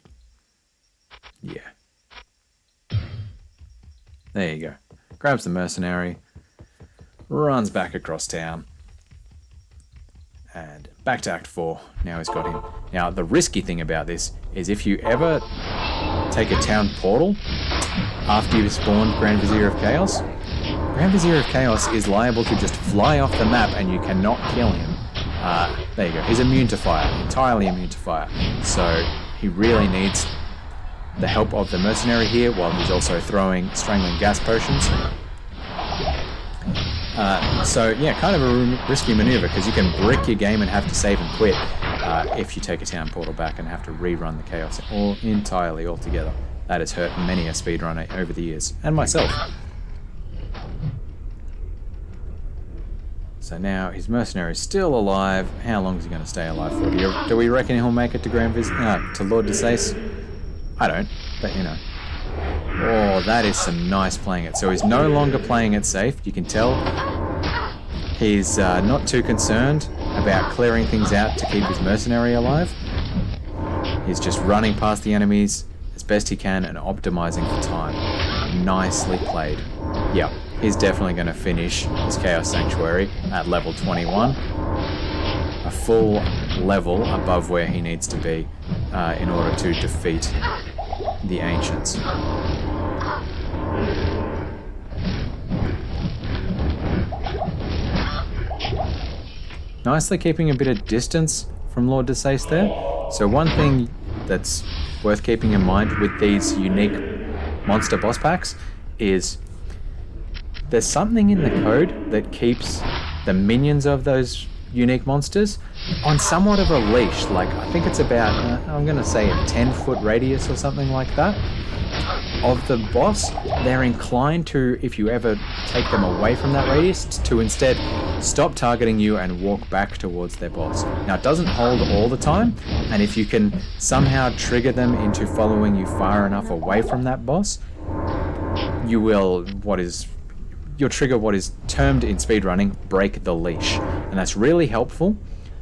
yeah. There you go. Grabs the mercenary, runs back across town, and back to Act 4. Now he's got him. Now, the risky thing about this is if you ever take a town portal after you've spawned Grand Vizier of Chaos, Grand Vizier of Chaos is liable to just fly off the map and you cannot kill him. There you go. He's immune to fire. Entirely immune to fire. So he really needs the help of the mercenary here, while he's also throwing strangling gas potions. So yeah, kind of a risky maneuver, because you can brick your game and have to save and quit if you take a town portal back and have to rerun the chaos altogether. That has hurt many a speedrunner over the years, and myself. So now his mercenary is still alive. How long is he going to stay alive for? Do we reckon he'll make it to to Lord Desace? I don't, but you know. Oh, that is some nice playing it. So he's no longer playing it safe. You can tell he's not too concerned about clearing things out to keep his mercenary alive. He's just running past the enemies as best he can and optimizing for time. Nicely played. Yep, he's definitely going to finish his Chaos Sanctuary at level 21. A full level above where he needs to be in order to defeat the Ancients. Nicely keeping a bit of distance from Lord Desace there. So one thing that's worth keeping in mind with these unique monster boss packs is there's something in the code that keeps the minions of those unique monsters on somewhat of a leash. Like, I think it's about, I'm going to say a 10-foot radius or something like that of the boss. They're inclined to, if you ever take them away from that radius, to instead stop targeting you and walk back towards their boss. Now, it doesn't hold all the time, and if you can somehow trigger them into following you far enough away from that boss, you will, you'll trigger what is termed in speedrunning, break the leash. And that's really helpful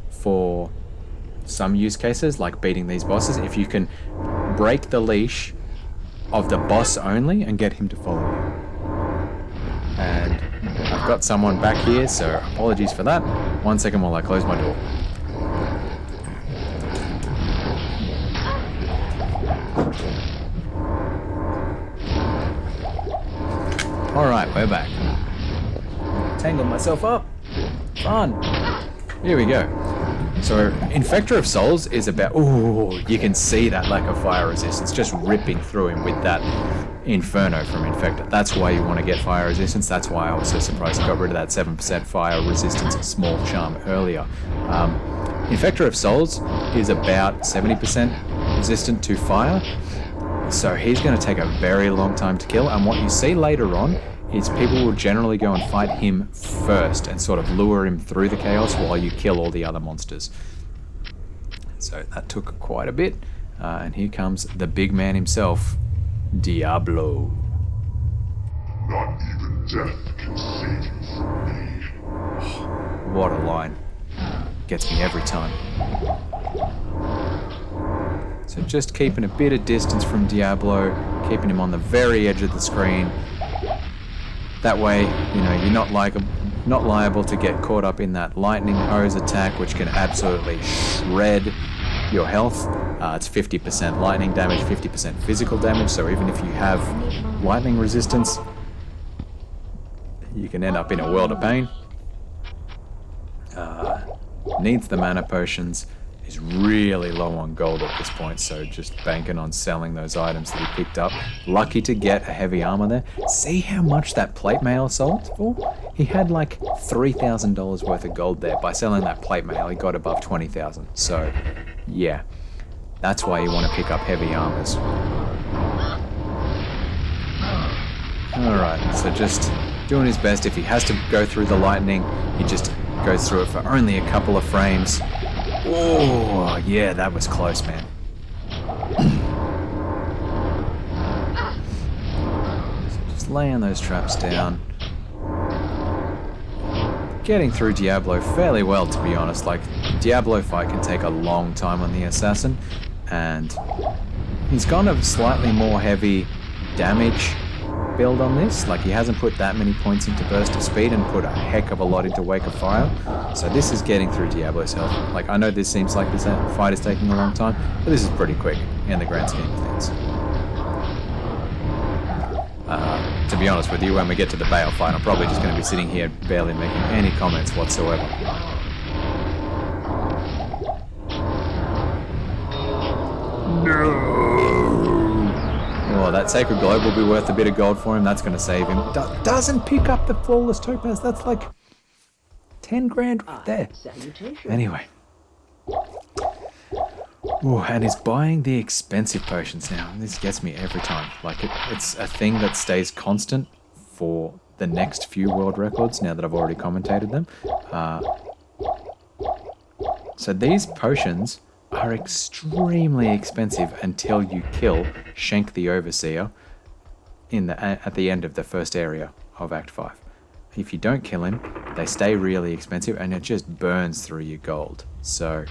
for some use cases, like beating these bosses. If you can break the leash of the boss only and get him to follow you. And I've got someone back here, so apologies for that. 1 second while I close my door. Alright, we're back. Tangled myself up. Fun. Here we go. So, Infector of Souls is about... Ooh, you can see that lack of fire resistance just ripping through him with that Inferno from Infector. That's why you want to get fire resistance. That's why I was so surprised I got rid of that 7% fire resistance small charm earlier. Infector of Souls is about 70% resistant to fire. So he's going to take a very long time to kill. And what you see later on is people will generally go and fight him first and sort of lure him through the chaos while you kill all the other monsters. So that took quite a bit. And here comes the big man himself, Diablo. Not even death can save you from me. Oh, what a line. Gets me every time. So just keeping a bit of distance from Diablo, keeping him on the very edge of the screen. That way, you know, you're not liable to get caught up in that lightning hose attack, which can absolutely shred your health. It's 50% lightning damage, 50% physical damage, so even if you have lightning resistance, you can end up in a world of pain. Needs the mana potions. Is really low on gold at this point, so just banking on selling those items that he picked up. Lucky to get a heavy armor there. See how much that plate mail sold for? He had like $3,000 worth of gold there. By selling that plate mail, he got above 20,000. So, yeah, that's why you want to pick up heavy armors. Alright, so just doing his best. If he has to go through the lightning, he just goes through it for only a couple of frames. Oh, yeah, that was close, man. So just laying those traps down. Getting through Diablo fairly well, to be honest. Like, Diablo fight can take a long time on the assassin, and he's gone a slightly more heavy damage build on this. Like, he hasn't put that many points into Burst of Speed and put a heck of a lot into Wake of Fire. So this is getting through Diablo's health. Like, I know this seems like this fight is taking a long time, but this is pretty quick in the grand scheme of things. To be honest with you, when we get to the Bale fight, I'm probably just going to be sitting here barely making any comments whatsoever. No! Oh, that Sacred Globe will be worth a bit of gold for him. That's going to save him. Doesn't pick up the Flawless Topaz. That's like 10 grand right there. Anyway. Ooh, and he's buying the expensive potions now. This gets me every time. Like, it's a thing that stays constant for the next few world records, now that I've already commentated them. So these potions are extremely expensive until you kill Shank the Overseer at the end of the first area of Act 5. If you don't kill him, they stay really expensive and it just burns through your gold. So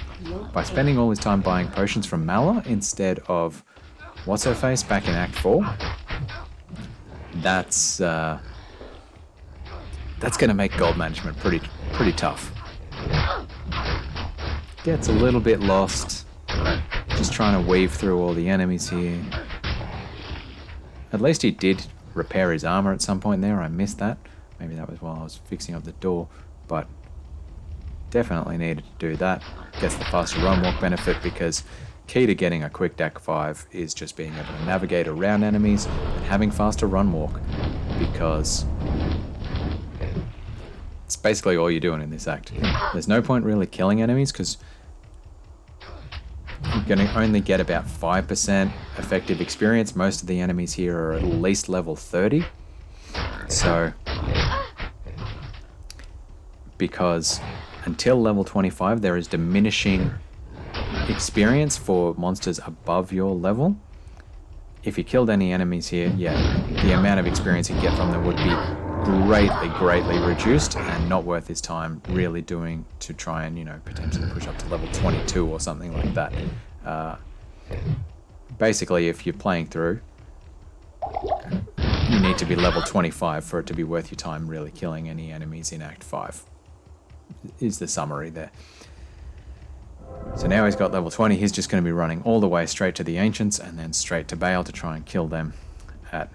by spending all his time buying potions from Mala instead of What's-Her-Face back in Act 4, that's going to make gold management pretty tough. Gets a little bit lost, just trying to weave through all the enemies here. At least he did repair his armor at some point there. I missed that. Maybe that was while I was fixing up the door, but definitely needed to do that. Gets the faster run walk benefit, because key to getting a quick Act 5 is just being able to navigate around enemies and having faster run walk, because It's basically all you're doing in this act. There's no point really killing enemies because you're going to only get about 5% effective experience. Most of the enemies here are at least level 30. So, because until level 25 there is diminishing experience for monsters above your level. If you killed any enemies here, yeah, the amount of experience you get from them would be greatly reduced and not worth his time really doing to try and, you know, potentially push up to level 22 or something like that. Basically, if you're playing through, you need to be level 25 for it to be worth your time really killing any enemies in Act 5, is the summary there. So now he's got level 20, he's just going to be running all the way straight to the Ancients and then straight to Baal to try and kill them at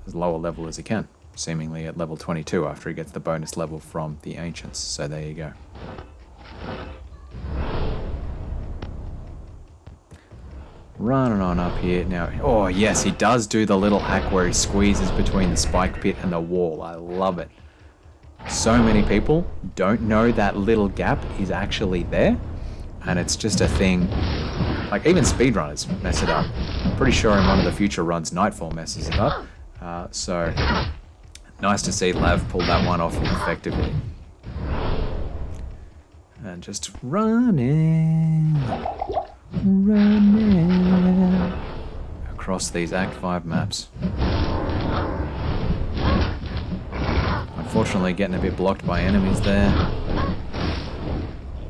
as low a level as he can, seemingly at level 22 after he gets the bonus level from the Ancients. So there you go. Running on up here now. Oh yes, he does do the little hack where he squeezes between the spike pit and the wall. I love it. So many people don't know that little gap is actually there, and it's just a thing. Like even speedrunners mess it up. I'm pretty sure in one of the future runs Nightfall messes it up. So nice to see Lav pull that one off effectively. And just running across these Act 5 maps. Unfortunately getting a bit blocked by enemies there.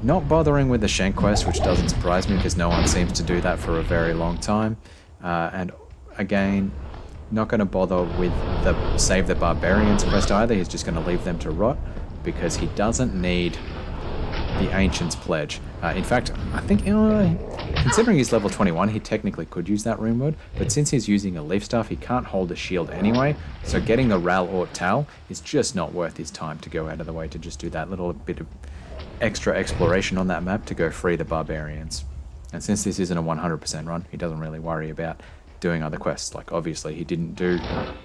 Not bothering with the Shank quest, which doesn't surprise me because no one seems to do that for a very long time. And again, not going to bother with the Save the Barbarians quest either. He's just going to leave them to rot because he doesn't need the Ancients pledge. In fact, I think, considering he's level 21, he technically could use that rune word, but since he's using a leaf staff, he can't hold a shield anyway, so getting the Ral or Tal is just not worth his time to go out of the way to just do that little bit of extra exploration on that map to go free the Barbarians. And since this isn't a 100% run, he doesn't really worry about doing other quests. Like obviously he didn't do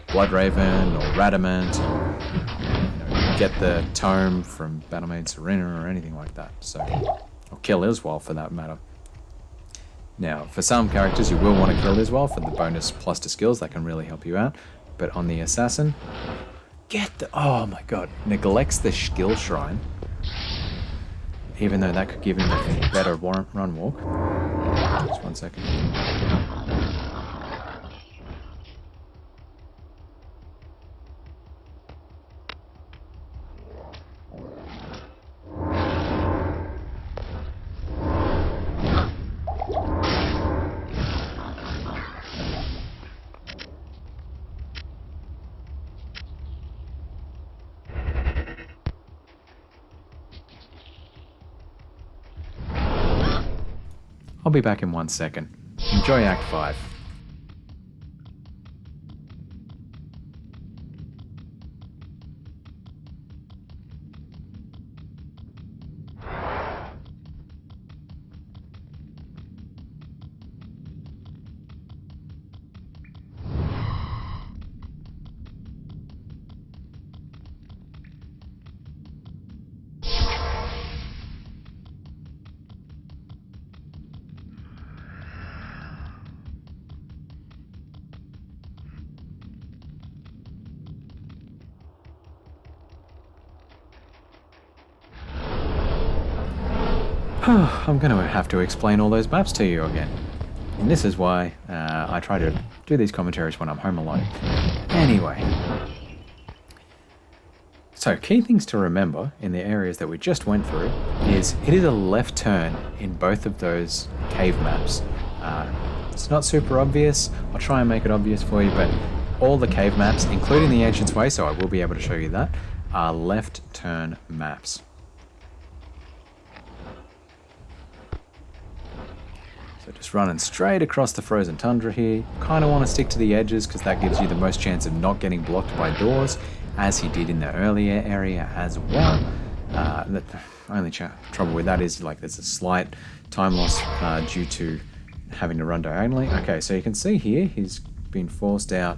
Bloodraven or Radamant or get the tome from Battlemaid Serena or anything like that. So, or kill Iswal for that matter. Now, for some characters you will want to kill Iswal for the bonus plus to skills, that can really help you out. But on the Assassin, oh my god, neglects the skill shrine. Even though that could give him a better run walk. Just 1 second. I'll be back in 1 second. Enjoy Act 5. I'm going to have to explain all those maps to you again. And this is why I try to do these commentaries when I'm home alone. Anyway. So, key things to remember in the areas that we just went through is it is a left turn in both of those cave maps. It's not super obvious. I'll try and make it obvious for you, but all the cave maps, including the Ancients Way, so I will be able to show you that, are left turn maps. So just running straight across the frozen tundra here. Kind of want to stick to the edges because that gives you the most chance of not getting blocked by doors, as he did in the earlier area as well. The only trouble with that is like there's a slight time loss due to having to run diagonally. Okay, so you can see here he's been forced out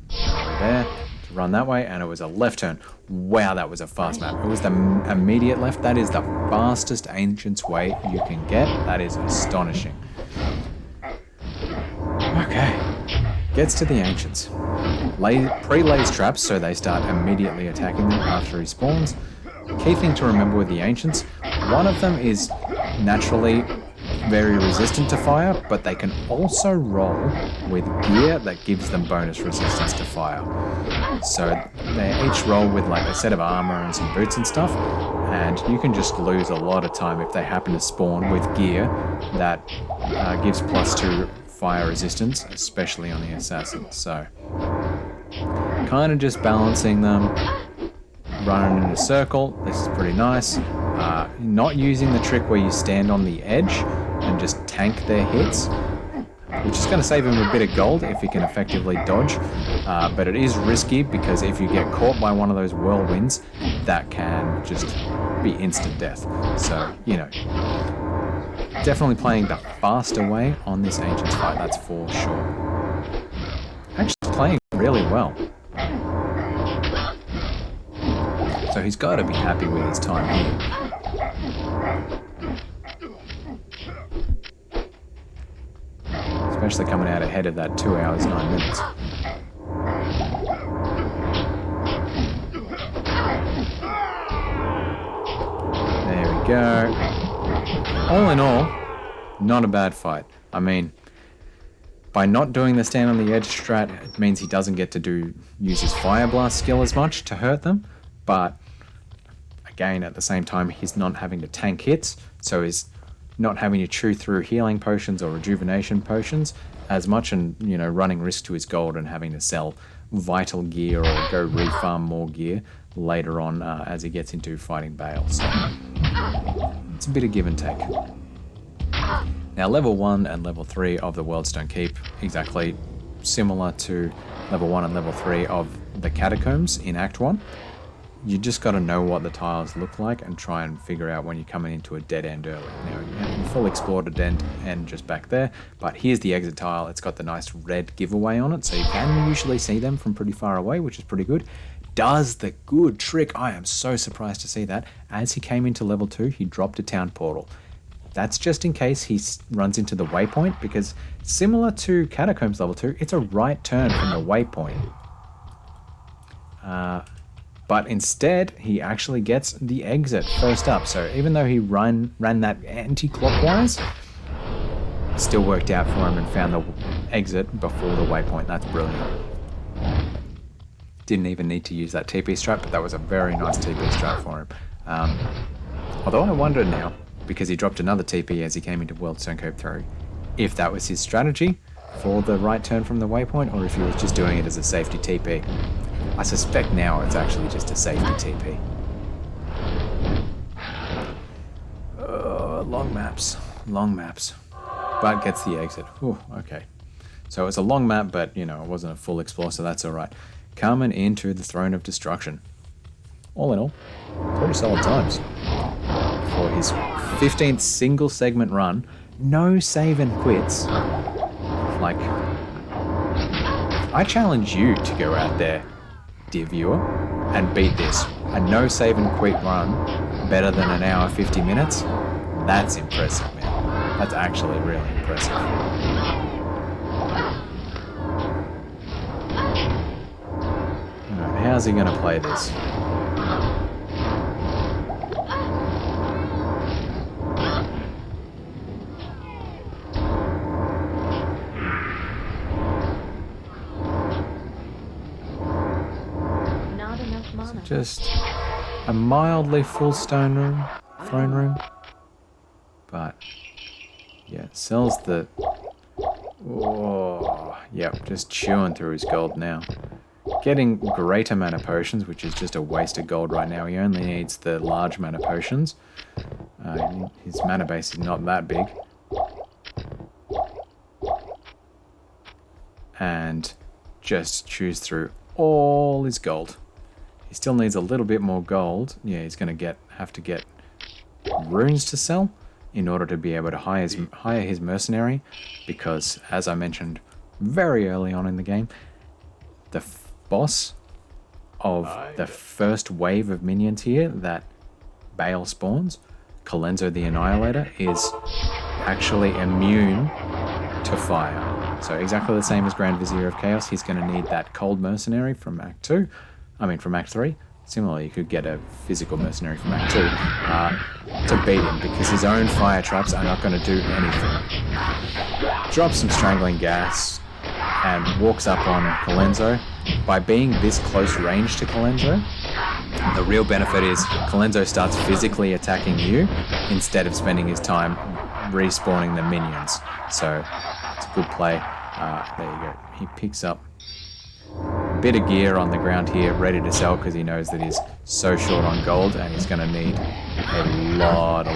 there to run that way, and it was a left turn. Wow, that was a fast map. It was the immediate left. That is the fastest Ancients way you can get. That is astonishing. Okay. Gets to the Ancients. Pre-lays traps, so they start immediately attacking them after he spawns. Key thing to remember with the Ancients, one of them is naturally very resistant to fire, but they can also roll with gear that gives them bonus resistance to fire. So they each roll with like a set of armor and some boots and stuff, and you can just lose a lot of time if they happen to spawn with gear that gives +2 fire resistance, especially on the assassins. So kind of just balancing them, running in a circle. This is pretty nice. Not using the trick where you stand on the edge and just tank their hits, which is going to save him a bit of gold if he can effectively dodge, but it is risky because if you get caught by one of those whirlwinds, that can just be instant death. So, you know, definitely playing the faster way on this Ancients fight, that's for sure. Actually playing really well. So he's got to be happy with his time here. Especially coming out ahead of that 2 hours, 9 minutes. There we go. All in all, not a bad fight. I mean, by not doing the stand on the edge strat, it means he doesn't get to use his Fire Blast skill as much to hurt them, but again, at the same time, he's not having to tank hits, so he's not having to chew through healing potions or rejuvenation potions as much, and, you know, running risk to his gold and having to sell vital gear or go refarm more gear later on as he gets into fighting Bale. So it's a bit of give and take. Now, level 1 and level 3 of the Worldstone Keep, exactly similar to level 1 and level 3 of the Catacombs in Act 1. You just got to know what the tiles look like and try and figure out when you're coming into a dead end early. Now, you haven't full explored a dead end just back there, but here's the exit tile. It's got the nice red giveaway on it, so you can usually see them from pretty far away, which is pretty good. Does the good trick. I am so surprised to see that. As he came into level 2, he dropped a town portal. That's just in case he runs into the waypoint, because similar to Catacombs level 2, it's a right turn from the waypoint. But instead, he actually gets the exit first up. So even though he ran that anti-clockwise, it still worked out for him and found the exit before the waypoint. That's brilliant. Didn't even need to use that TP strat, but that was a very nice TP strat for him. Although I wonder now, because he dropped another TP as he came into Worldstone Keep 3, if that was his strategy for the right turn from the waypoint, or if he was just doing it as a safety TP. I suspect now it's actually just a safety TP. Long maps. But gets the exit. Ooh, okay. So it's a long map, but, you know, it wasn't a full explore, so that's alright. Coming into the Throne of Destruction. All in all, pretty solid times. For his 15th single segment run, no save and quits. Like, I challenge you to go out there, dear viewer, and beat this. A no save and quit run better than an hour 50 minutes. That's impressive, man. That's actually really impressive. Alright, how's he gonna play this? Just a mildly full throne room, but yeah, sells the. Oh, yep, just chewing through his gold now. Getting greater mana potions, which is just a waste of gold right now. He only needs the large mana potions. His mana base is not that big, and just chews through all his gold. He still needs a little bit more gold. Yeah, he's going to have to get runes to sell in order to be able to hire his mercenary, because, as I mentioned very early on in the game, the boss of the first wave of minions here that Bale spawns, Colenso the Annihilator is actually immune to fire. So exactly the same as Grand Vizier of Chaos, he's going to need that cold mercenary from Act 2. From Act 3. Similarly, you could get a physical mercenary from Act 2 to beat him, because his own fire traps are not going to do anything. Drops some strangling gas and walks up on Colenso. By being this close range to Colenso, the real benefit is Colenso starts physically attacking you instead of spending his time respawning the minions. So it's a good play. There you go. He picks up a bit of gear on the ground here, ready to sell, because he knows that he's so short on gold and he's going to need a lot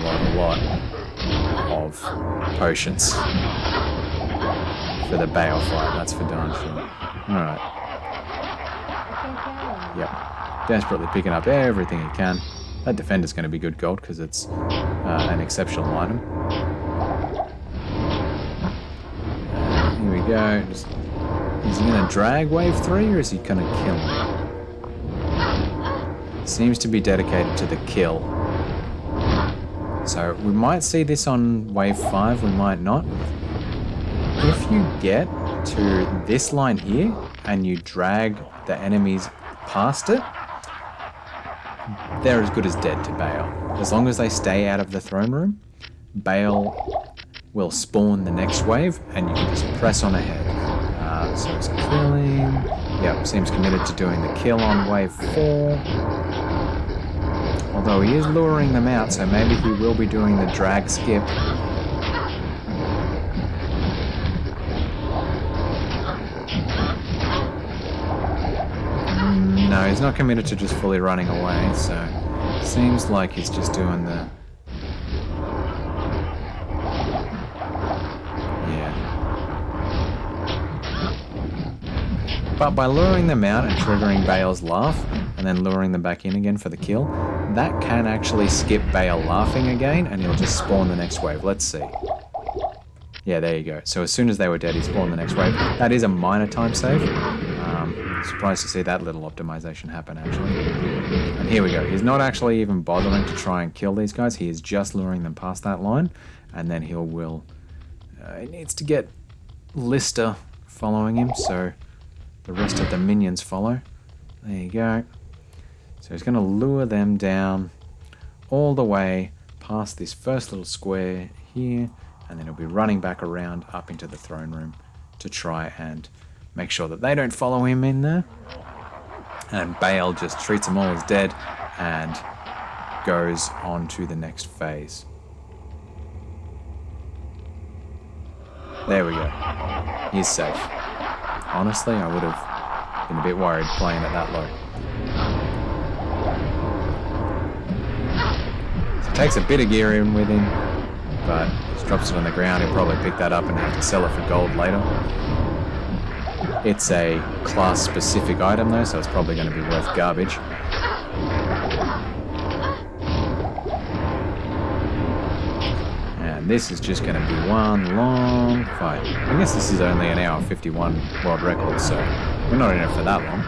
of potions for the Bale fight. That's for darn sure. Alright. Yep. Desperately picking up everything he can. That defender's going to be good gold because it's an exceptional item. Here we go. Is he going to drag wave 3 or is he going to kill him? Seems to be dedicated to the kill. So we might see this on wave 5, we might not. If you get to this line here and you drag the enemies past it, they're as good as dead to Bale. As long as they stay out of the throne room, Bale will spawn the next wave and you can just press on ahead. So it's killing. Yep, seems committed to doing the kill on wave 4. Although he is luring them out, so maybe he will be doing the drag skip. No, he's not committed to just fully running away, so seems like he's just doing the... Yeah. But by luring them out and triggering Bale's laugh, and then luring them back in again for the kill, that can actually skip Bale laughing again, and he'll just spawn the next wave. Let's see. Yeah, there you go. So as soon as they were dead, he spawned the next wave. That is a minor time save. Surprised to see that little optimization happen, actually. And here we go. He's not actually even bothering to try and kill these guys. He is just luring them past that line, and then he needs to get LaVsr following him, so the rest of the minions follow. There you go. So he's going to lure them down all the way past this first little square here, and then he'll be running back around up into the throne room to try and make sure that they don't follow him in there. And Bale just treats them all as dead and goes on to the next phase. There we go. He's safe. Honestly, I would have been a bit worried playing it that low. So takes a bit of gear in with him, but just drops it on the ground. He'll probably pick that up and have to sell it for gold later. It's a class-specific item though, so it's probably going to be worth garbage. And this is just going to be one long fight. I guess this is only an hour 51 world record, so we're not in it for that long.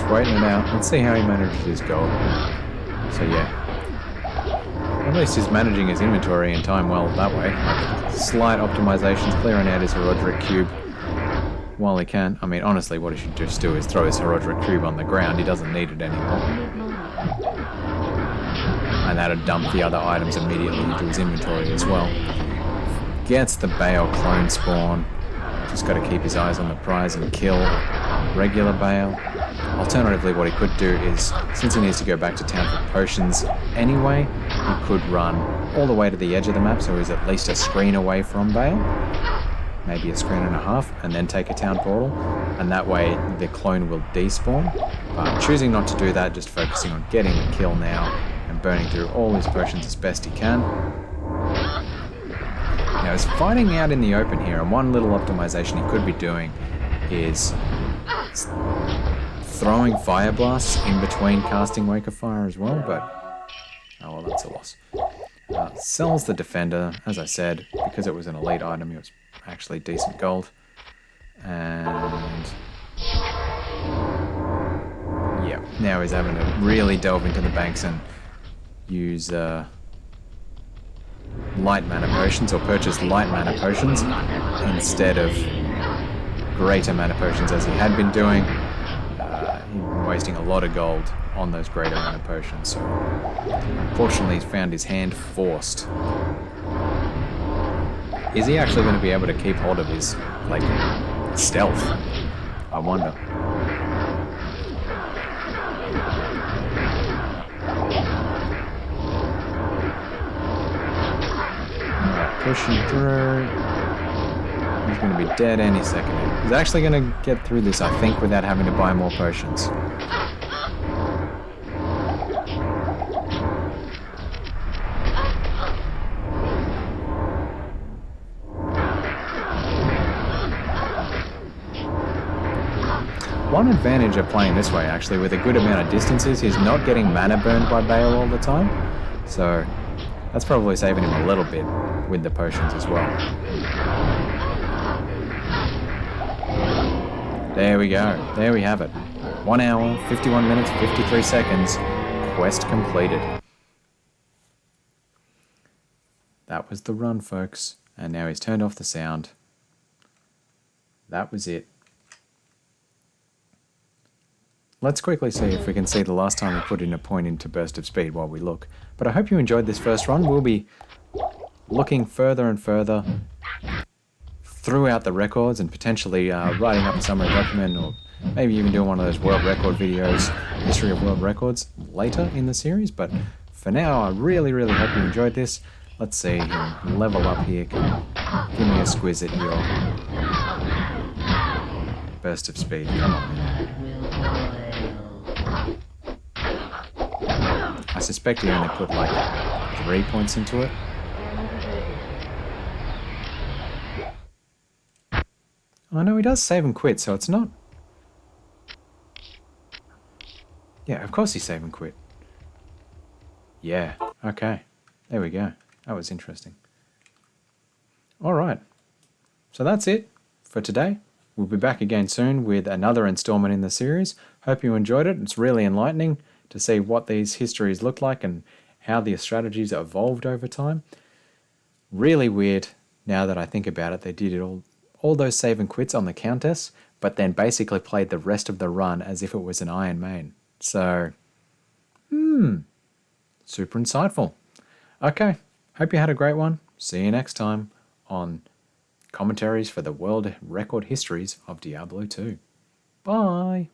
Waiting it out. Let's see how he manages his gold. So yeah, at least he's managing his inventory and time well that way. Like slight optimizations, clearing out his Herodric Cube while he can. I mean, honestly, what he should just do is throw his Herodric Cube on the ground. He doesn't need it anymore. And that'll dump the other items immediately into his inventory as well. Gets the Bale clone spawn. Just got to keep his eyes on the prize and kill regular Bale. Alternatively, what he could do is, since he needs to go back to town for potions anyway, he could run all the way to the edge of the map, so he's at least a screen away from Bale, maybe a screen and a half, and then take a town portal, and that way the clone will despawn. But choosing not to do that, just focusing on getting the kill now and burning through all his potions as best he can. Now he's fighting out in the open here, and one little optimization he could be doing is throwing fire blasts in between casting Wake of Fire as well, but oh Oh, well, that's a loss. Sells the Defender, as I said, because it was an elite item, it was actually decent gold. And yeah, now he's having to really delve into the banks and use light mana potions, or purchase light mana potions instead of greater mana potions as he had been doing. He's been wasting a lot of gold on those greater mana potions, so unfortunately he's found his hand forced. Is he actually going to be able to keep hold of his, like, stealth? I wonder. Alright, pushing through. He's going to be dead any second. He's actually going to get through this, I think, without having to buy more potions. One advantage of playing this way, actually, with a good amount of distances, he's not getting mana burned by Bale all the time. So that's probably saving him a little bit with the potions as well. There we go. There we have it. 1 hour, 51 minutes, 53 seconds. Quest completed. That was the run, folks. And now he's turned off the sound. That was it. Let's quickly see if we can see the last time we put in a point into Burst of Speed while we look. But I hope you enjoyed this first run. We'll be looking further and further throughout the records and potentially writing up a summary document, or maybe even doing one of those world record videos, history of world records, later in the series. But for now, I really, really hope you enjoyed this. Let's see him level up here. Give me a squiz at your Burst of Speed. Come on, man. I suspect he only put like 3 points into it. Oh no, he does save and quit, so it's not... Yeah, of course he save and quit. Yeah, okay. There we go. That was interesting. Alright. So that's it for today. We'll be back again soon with another installment in the series. Hope you enjoyed it. It's really enlightening to see what these histories look like and how the strategies evolved over time. Really weird, now that I think about it, they did it all those save and quits on the Countess, but then basically played the rest of the run as if it was an Iron Main. So, super insightful. Okay, hope you had a great one. See you next time on Commentaries for the World Record Histories of Diablo 2. Bye!